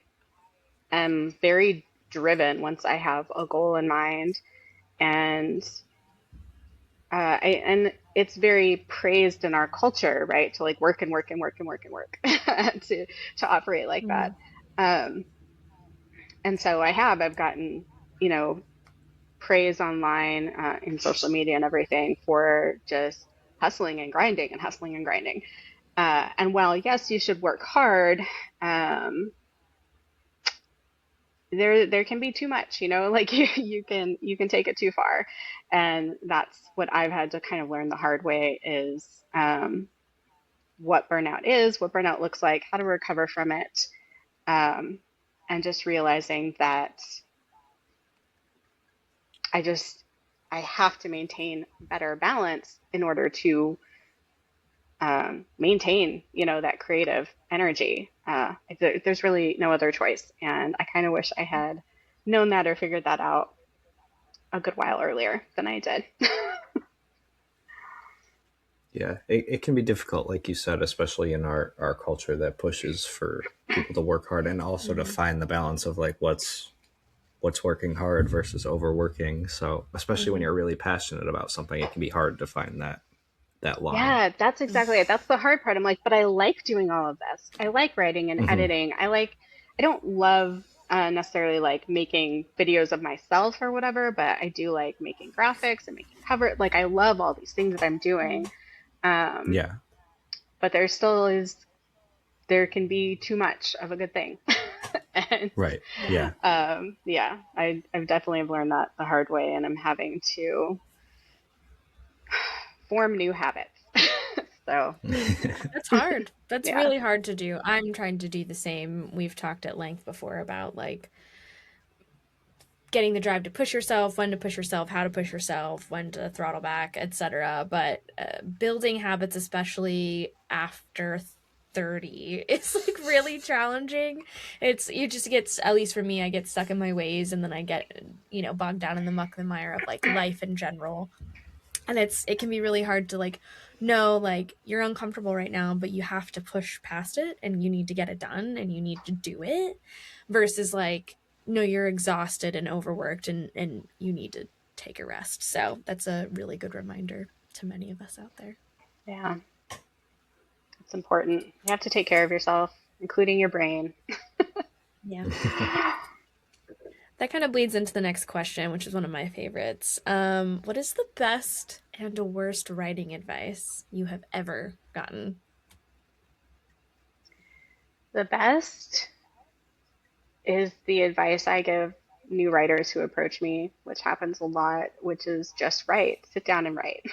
am very driven once I have a goal in mind, and and it's very praised in our culture, right? To like work and work and work and work and work to operate like that. Mm. Um, and so I've gotten, you know, praise online in social media and everything for just hustling and grinding and hustling and grinding. And while yes, you should work hard, um, there can be too much, like you can take it too far, and that's what I've had to kind of learn the hard way is what burnout looks like, how to recover from it, um, and just realizing that I just I have to maintain better balance in order to maintain, that creative energy. There's really no other choice. And I kind of wish I had known that or figured that out a good while earlier than I did. Yeah, it can be difficult, like you said, especially in our culture that pushes for people to work hard and also to Mm-hmm. find the balance of like what's working hard versus overworking. So especially when Mm-hmm. you're really passionate about something, it can be hard to find that line. Yeah, that's exactly it. That's the hard part. I'm like, but I like doing all of this. I like writing and Hmm. editing. I don't love necessarily like making videos of myself or whatever, but I do like making graphics and making cover. Like, I love all these things that I'm doing. Um, Yeah, but there can be too much of a good thing. And right. Yeah. Yeah. yeah, I've definitely have learned that the hard way, and I'm having to form new habits. So, That's hard. That's yeah. really hard to do. I'm trying to do the same. We've talked at length before about like getting the drive to push yourself, when to push yourself, how to push yourself, when to throttle back, etc. But building habits, especially after 30, is like really challenging. It's you just get, at least for me, I get stuck in my ways, and then I get bogged down in the muck and mire of like life in general. And it can be really hard to like know like you're uncomfortable right now, but you have to push past it and you need to get it done and you need to do it, versus like no, you're exhausted and overworked and you need to take a rest. So that's a really good reminder to many of us out there. Yeah, it's important. You have to take care of yourself, including your brain. Yeah. That kind of bleeds into the next question, which is one of my favorites. What is the best and worst writing advice you have ever gotten? The best is the advice I give new writers who approach me, which happens a lot, which is just write, sit down and write.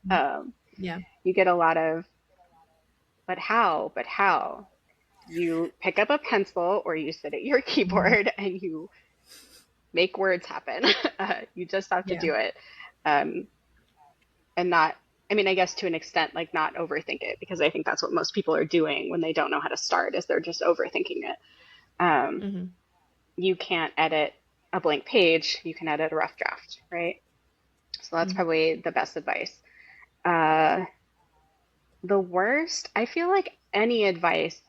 Um, Yeah. you get a lot of, but how? But how? You pick up a pencil or you sit at your Mhm. keyboard and you make words happen. You just have to Yeah. do it. Um, and not, I mean, I guess to an extent, like not overthink it, because I think that's what most people are doing when they don't know how to start, is they're just overthinking it. Um, Hmm. you can't edit a blank page, you can edit a rough draft, right? So that's Hmm. probably the best advice. Uh, the worst, I feel like any advice,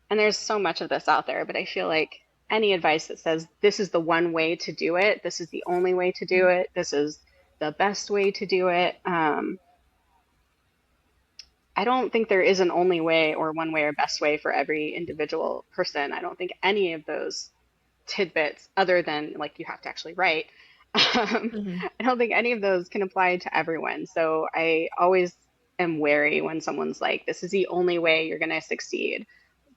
and there's so much of this out there, but I feel like any advice that says this is the one way to do it, this is the only way to do it, this is the best way to do it. I don't think there is an only way or one way or best way for every individual person. I don't think any of those tidbits, other than like you have to actually write, Hmm. I don't think any of those can apply to everyone. So I always am wary when someone's like, this is the only way you're going to succeed.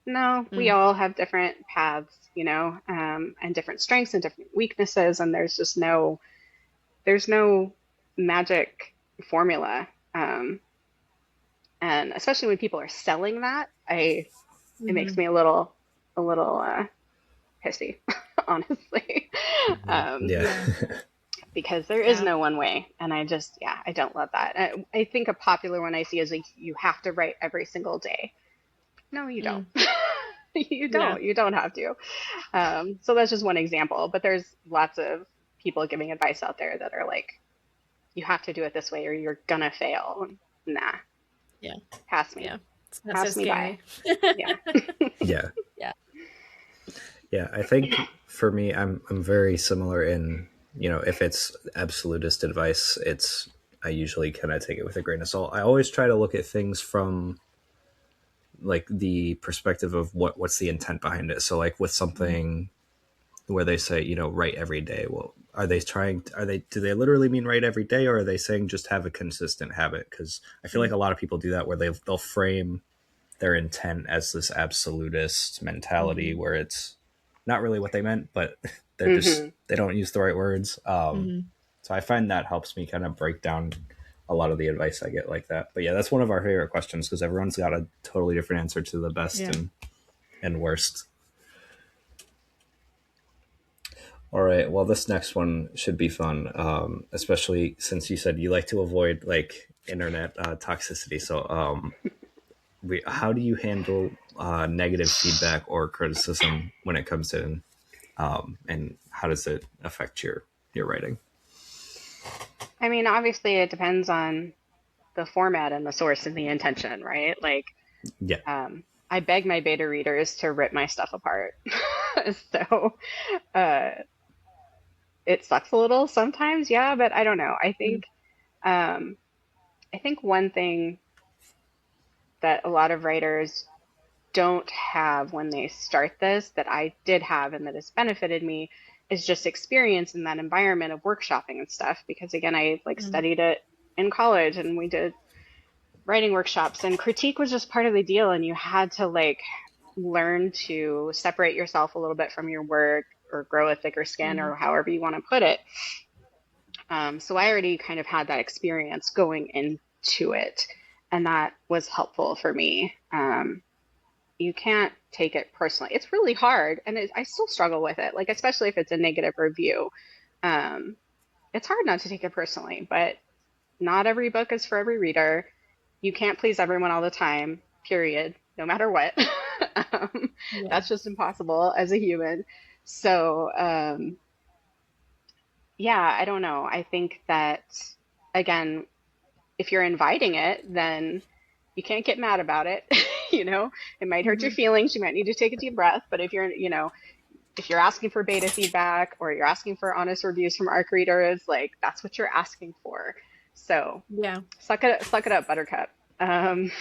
No, we Mm. all have different paths, and different strengths and different weaknesses, and there's no magic formula. And especially when people are selling that, it makes Hmm. me a little pissy, honestly, um, Yeah. Yeah. because there is Yeah. no one way, and yeah, I don't love that. I think a popular one I see is like you have to write every single day. No, you don't. Mm. You Yeah. don't. You don't have to. So that's just one example, but there's lots of people giving advice out there that are like, you have to do it this way or you're gonna fail. Nah, Yeah. pass me, Yeah. It's not so pass me by. scary. Yeah. Yeah. Yeah. Yeah, I think for me, I'm very similar in, if it's absolutist advice, I usually kind of take it with a grain of salt. I always try to look at things from like the perspective of what's the intent behind it. So like with Mhm. something where they say, write every day. Well, do they literally mean write every day, or are they saying just have a consistent habit? Because I feel like Mm. a lot of people do that where they'll frame their intent as this absolutist mentality Mhm. where it's not really what they meant, but Hmm. they don't use the right words. Mhm. So I find that helps me kind of break down a lot of the advice I get like that. But yeah, that's one of our favorite questions because everyone's got a totally different answer to the best Yeah. and worst. All right. Well, this next one should be fun, especially since you said you like to avoid like internet toxicity. So, how do you handle negative feedback or criticism when it comes in, and how does it affect your writing? I mean, obviously, it depends on the format and the source and the intention, right? Like, Yeah. I beg my beta readers to rip my stuff apart. So, uh, it sucks a little sometimes, yeah, but I don't know. Um, I think one thing that a lot of writers don't have when they start this that I did have and that has benefited me is just experience in that environment of workshopping and stuff. Because again, I like Mm-hmm. studied it in college and we did writing workshops and critique was just part of the deal. And you had to like learn to separate yourself a little bit from your work or grow a thicker skin Mm-hmm. or however you want to put it. So I already kind of had that experience going into it, and that was helpful for me. You can't take it personally. It's really hard, and I still struggle with it. Like especially if it's a negative review, um, it's hard not to take it personally. But not every book is for every reader. You can't please everyone all the time. Period. No matter what. um, Yeah. that's just impossible as a human. So yeah, I don't know. I think that again, if you're inviting it, then you can't get mad about it. You know, it might hurt your Mm-hmm. feelings. You might need to take a deep breath. But if you're, if you're asking for beta feedback or you're asking for honest reviews from ARC readers, like that's what you're asking for. So Yeah. suck it up, Buttercup. Um,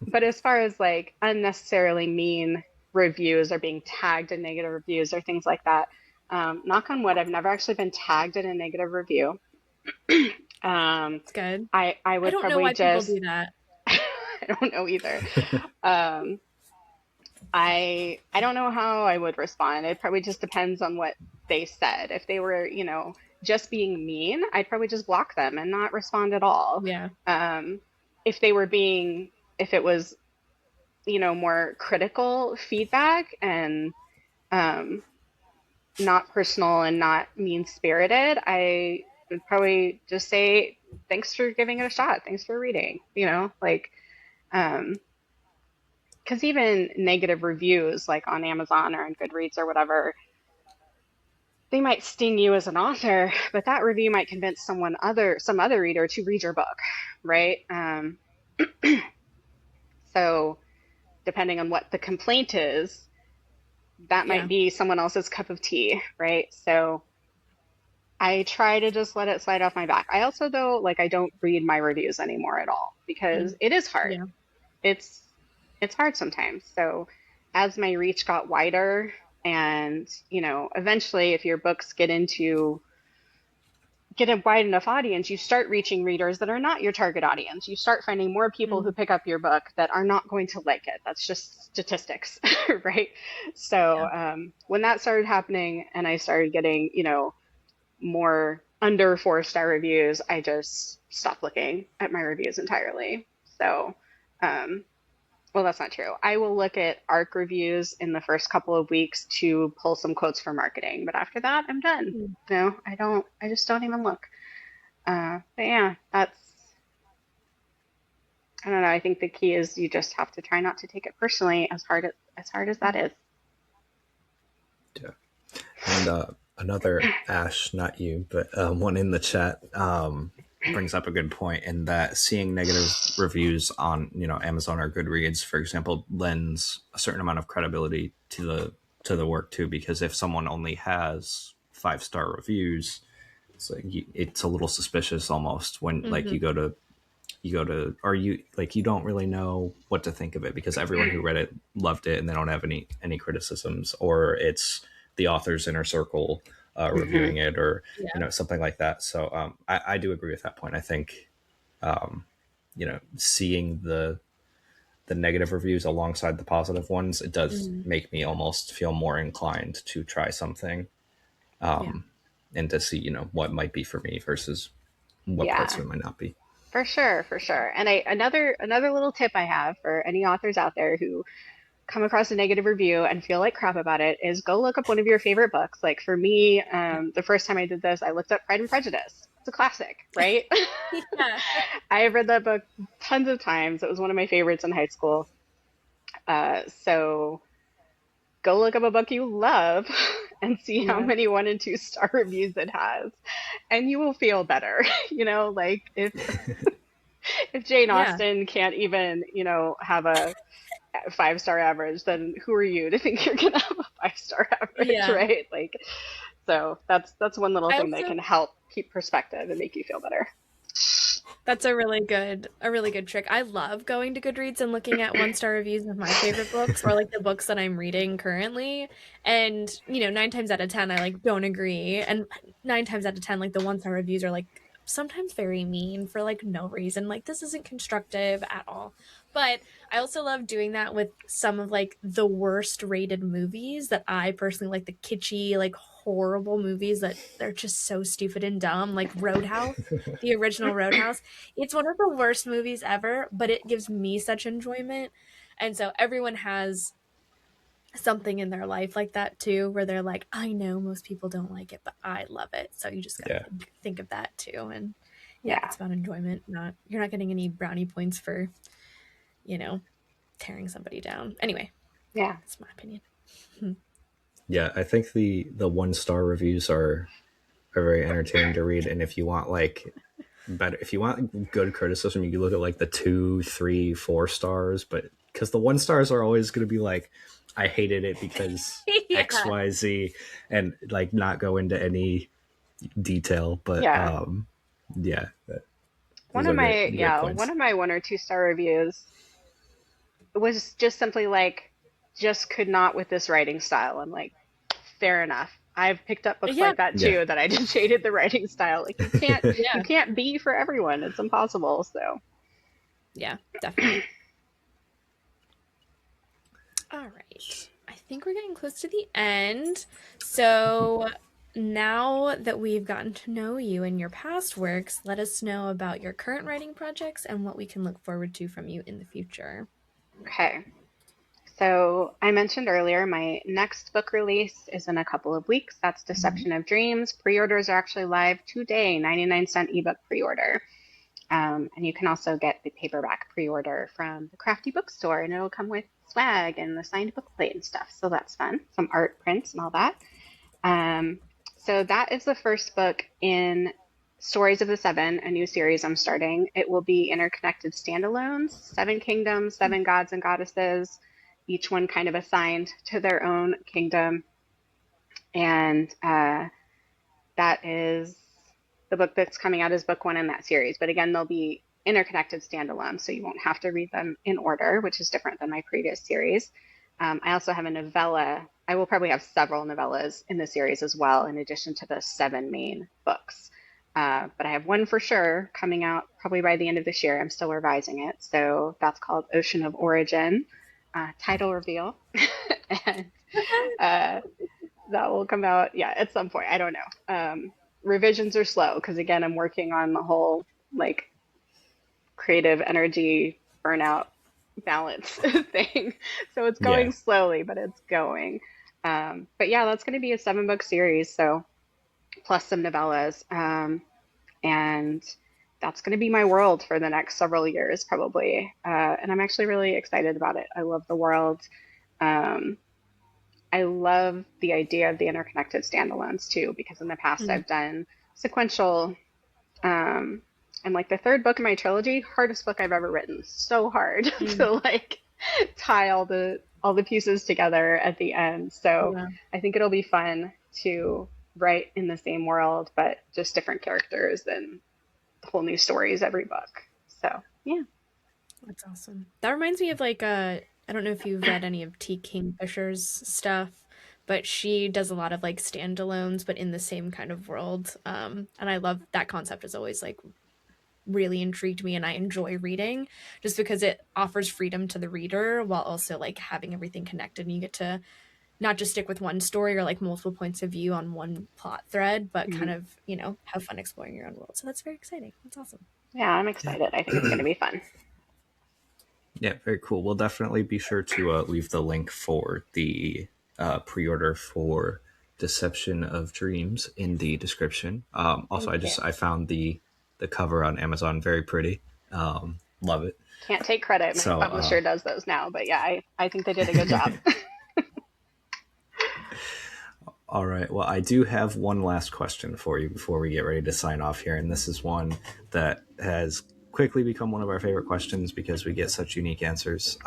but as far as like unnecessarily mean reviews or being tagged in negative reviews or things like that, knock on wood, I've never actually been tagged in a negative review. Um, It's good. I I would don't know probably why people just, do that. I don't know either. Um, I don't know how I would respond. It probably just depends on what they said. If they were, just being mean, I'd probably just block them and not respond at all. Yeah. Um, if they were being, if it was, more critical feedback and um, not personal and not mean-spirited, I would probably just say, thanks for giving it a shot. Thanks for reading, like, um, because even negative reviews like on Amazon or on Goodreads or whatever, they might sting you as an author, but that review might convince some other reader to read your book, right? So depending on what the complaint is, that might Yeah. be someone else's cup of tea, right? So I try to just let it slide off my back. I also, though, like I don't read my reviews anymore at all because Mm. it is hard. Yeah. It's it's hard sometimes. So as my reach got wider and, eventually if your books get a wide enough audience, you start reaching readers that are not your target audience. You start finding more people who Mm. pick up your book that are not going to like it. That's just statistics, right? So Yeah. when that started happening and I started getting, more under 4-star reviews, I just stopped looking at my reviews entirely. So, um, well, that's not true. I will look at ARC reviews in the first couple of weeks to pull some quotes for marketing, but after that, I'm done. Mm. No, I don't. I just don't even look. But yeah, that's. I don't know. I think the key is you just have to try not to take it personally, as hard as that is. Yeah. And another Ash, not you, but one in the chat brings up a good point in that seeing negative reviews on Amazon or Goodreads, for example, lends a certain amount of credibility to the work too. Because if someone only has 5-star reviews, it's like it's a little suspicious almost when like Mm-hmm. you go to or you like you don't really know what to think of it because everyone who read it loved it and they don't have any criticisms, or it's the author's inner circle Hmm. reviewing it, or Yeah. something like that. So I do agree with that point. I think seeing the negative reviews alongside the positive ones, it does Mm. make me almost feel more inclined to try something, Yeah. and to see what might be for me versus what parts Yeah, of it might not be. for sure, for sure. And another little tip I have for any authors out there who come across a negative review and feel like crap about it is go look up one of your favorite books. Like for me, the first time I did this, I looked up Pride and Prejudice. It's a classic, right? Yeah. I have read that book tons of times. It was one of my favorites in high school. So go look up a book you love and see how Yeah. many 1 and 2 star reviews it has, and you will feel better. Like if Jane Yeah. Austen can't even, have a 5 star average, then who are you to think you're gonna have a 5 star average, Yeah. right? Like, so that's one little I thing that also can help keep perspective and make you feel better. That's a really good trick. I love going to Goodreads and looking at one-star reviews of my favorite books or like the books that I'm reading currently. And, 9 times out of 10 I like don't agree. And 9 times out of 10 like the one-star reviews are like sometimes very mean for like no reason. Like this isn't constructive at all. But I also love doing that with some of like the worst rated movies that I personally like, the kitschy, like horrible movies that they're just so stupid and dumb, like Roadhouse, the original Roadhouse. It's one of the worst movies ever, but it gives me such enjoyment. And so everyone has something in their life like that too, where they're like, I know most people don't like it, but I love it. So you just got to Yeah. think of that too. And yeah, Yeah, it's about enjoyment. Not You're not getting any brownie points for, you know, tearing somebody down. Anyway, yeah, that's my opinion. Yeah, I think the 1 star reviews are very entertaining to read, and if you want like better, if you want good criticism, you can look at like the 2, 3, 4 stars, but because the 1 stars are always going to be like, I hated it because X, Yeah. Y, Z, and like not go into any detail. But yeah. yeah, One those of are my great yeah, one points. of my 1 or 2 star reviews was just simply like, just could not with this writing style. I'm like, fair enough. I've picked up books Yeah. like that Yeah, too that I just hated the writing style. Like you Yeah. can't be for everyone. It's impossible. So Yeah, definitely. All right. I think we're getting close to the end. So now that we've gotten to know you and your past works, let us know about your current writing projects and what we can look forward to from you in the future. okay. So I mentioned earlier my next book release is in a couple of weeks. That's Mhm. Deception of Dreams. Pre-orders are actually live today, 99-cent ebook pre-order. And you can also get the paperback pre-order from the Crafty Bookstore, and it'll come with swag and the signed book plate and stuff. So that's fun. Some art prints and all that. Um, so that is the first book in Stories of the Seven, a new series I'm starting. It will be interconnected standalones, 7 kingdoms, 7 gods and goddesses, each one kind of assigned to their own kingdom. And that is the book that's coming out as book 1 in that series. But again, they'll be interconnected standalone, so you won't have to read them in order, which is different than my previous series. I also have a novella. I will probably have several novellas in the series as well, in addition to the 7 main books. But I have one for sure coming out probably by the end of this year. I'm still revising it. So that's called Ocean of Origin, title reveal. And uh, that will come out, yeah, at some point. I don't know. Revisions are slow because, again, I'm working on the whole like creative energy burnout balance thing. So it's yeah, going slowly, but it's going. But yeah, that's going to be a 7 book series. So plus some novellas. And that's going to be my world for the next several years, probably. And I'm actually really excited about it. I love the world. Um, I love the idea of the interconnected standalones too, because in the past Mm. I've done sequential. Um, and like the third book in my trilogy, hardest book I've ever written. So hard Mm. to like tie all the pieces together at the end. So Yeah, I think it'll be fun to write in the same world, but just different characters and whole new stories every book. So yeah. that's awesome. That reminds me of like I don't know if you've read any of T. Kingfisher's stuff, but she does a lot of like standalones, but in the same kind of world. And I love that concept. Has always like really intrigued me, and I enjoy reading just because it offers freedom to the reader while also like having everything connected, and you get to not just stick with one story or like multiple points of view on one plot thread, but kind Mhm. of, have fun exploring your own world. So that's very exciting. That's awesome. Yeah, I'm yeah. excited. I think it's going to be fun. Yeah, very cool. We'll definitely be sure to leave the link for the pre-order for Deception of Dreams in the description. Also, Thank you. I found the cover on Amazon very pretty. Love it. Can't take credit. My So, publisher does those now, but yeah, I think they did a good job. all right. Well, I do have one last question for you before we get ready to sign off here, and this is one that has quickly become one of our favorite questions because we get such unique answers.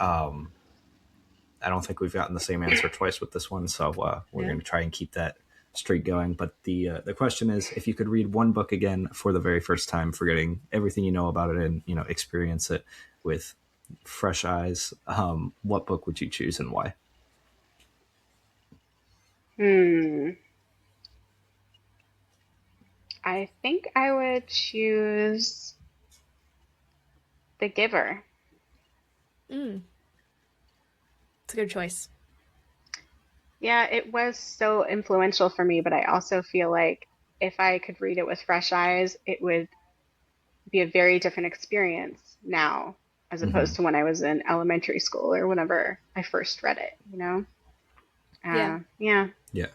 I don't think we've gotten the same answer twice with this one, so we're going to try and keep that streak going. But the question is, if you could read one book again for the very first time, forgetting everything you know about it, and experience it with fresh eyes, what book would you choose and why? Hmm. I think I would choose The Giver. Mm, it's a good choice. Yeah, it was so influential for me, but I also feel like if I could read it with fresh eyes, it would be a very different experience now as Mm-hmm. opposed to when I was in elementary school or whenever I first read it, you know? Yeah, Yeah. Yeah.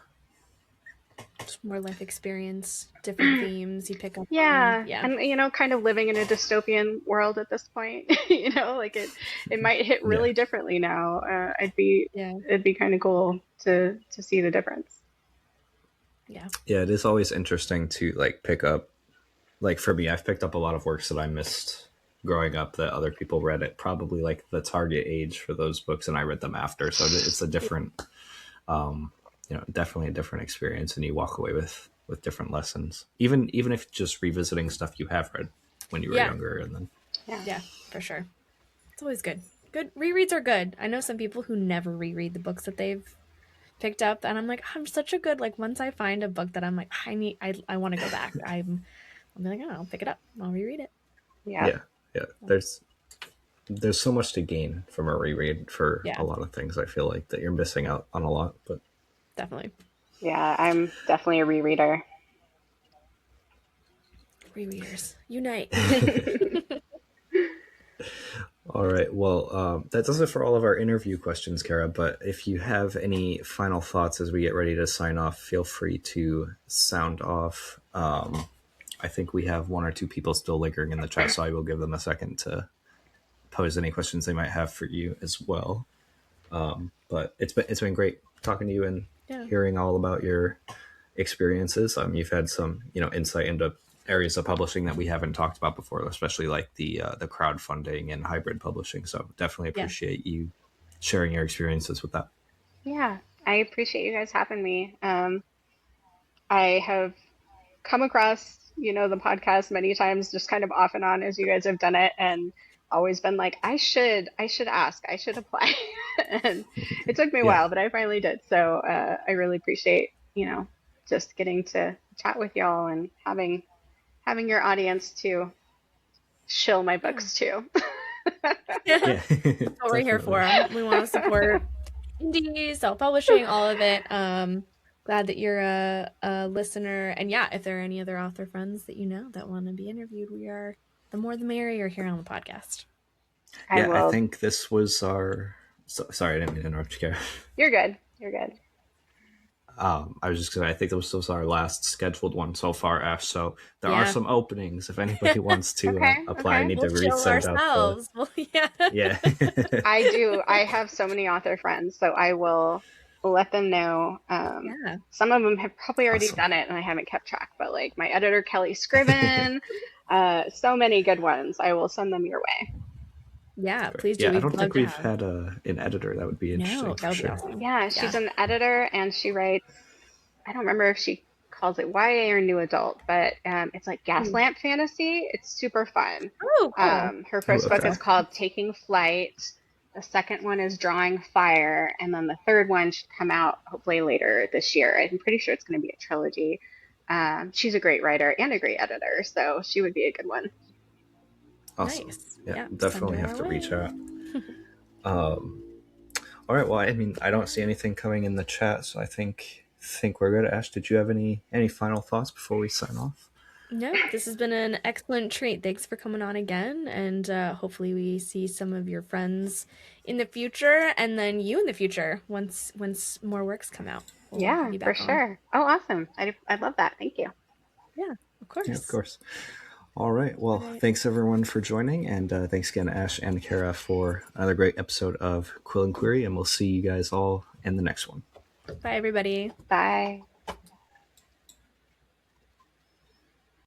just more life experience, different themes you pick up on. Yeah, Yeah, and kind of living in a dystopian world at this point, like it might hit Yeah. really differently now. yeah, It'd be kind of cool to see the difference. yeah, Yeah, it is always interesting to like pick up. Like for me, I've picked up a lot of works that I missed growing up that other people read at probably like the target age for those books, and I read them after. So it's a different, definitely a different experience, and you walk away with different lessons. Even if just revisiting stuff you have read when you were yeah, younger, and then Yeah. yeah, for sure. It's always good. Good rereads are good. I know some people who never reread the books that they've picked up, and I'm like, I'm such a good like. Once I find a book that I'm like, I want to go back. I'm like, oh, I'll pick it up. I'll reread it. Yeah. yeah, yeah. There's so much to gain from a reread for Yeah, a lot of things. I feel like that you're missing out on a lot, but definitely. Yeah, I'm definitely a rereader. Rereaders unite. all right. Well, that does it for all of our interview questions, Kara. But if you have any final thoughts as we get ready to sign off, feel free to sound off. I think we have one or two people still lingering in the chat, so I will give them a second to pose any questions they might have for you as well. But it's been great talking to you and Yeah, hearing all about your experiences. You've had some insight into areas of publishing that we haven't talked about before, especially like the crowdfunding and hybrid publishing. So definitely yeah, appreciate you sharing your experiences with that. Yeah, I appreciate you guys having me. I have come across, the podcast many times, just kind of off and on as you guys have done it, and always been like, I should ask, I should apply. And it took me a Yeah, while, but I finally did. So I really appreciate, just getting to chat with y'all and having your audience to shill my yeah. books too. Yeah. yeah, That's what we're here definitely. for. We want to support indie, self-publishing, all of it. Glad that you're a listener. And yeah, if there are any other author friends that you know that want to be interviewed, we are the more the merrier here on the podcast. I Yeah, I will. think this was our. Sorry, I didn't mean to interrupt you, Kara. You're good. You're good. I was just gonna. I think this was our last scheduled one so far, Ash. So there are Yeah. some openings if anybody wants to Okay. apply. I Okay. need to We'll chill resend out the. ourselves. Well, yeah. Yeah, I do. I have so many author friends, so I will let them know. Yeah. Some of them have probably already awesome. done it, and I haven't kept track. But like my editor, Kelly Scriven, so many good ones. I will send them your way. Yeah, please do. Yeah, I We'd don't love think to we've have. had an editor. That would be No, interesting that for would be sure. awesome. Yeah, Yeah. she's an editor, and she writes. I don't remember if she calls it YA or new adult, but it's like Hmm. Gaslamp fantasy. It's super fun. Oh, cool. Her Oh, first book okay. is called Taking Flight. The second one is Drawing Fire, and then the third one should come out hopefully later this year. I'm pretty sure it's going to be a trilogy. She's a great writer and a great editor, so she would be a good one. Awesome. Nice. Yeah, Yeah, send definitely her have our to reach way. out. All right. Well, I mean, I don't see anything coming in the chat, so I think we're good. Ash, did you have any final thoughts before we sign off? No, this has been an excellent treat. Thanks for coming on again, and hopefully we see some of your friends in the future, and then you in the future once more works come out. We'll have Yeah, you for back on. sure. Oh, awesome. I love that. Thank you. Yeah, of Yeah, of course. course. All right. Well, All right. thanks everyone for joining, and thanks again, Ash and Kara, for another great episode of Quill and Query. And we'll see you guys all in the next one. Bye, everybody. Bye.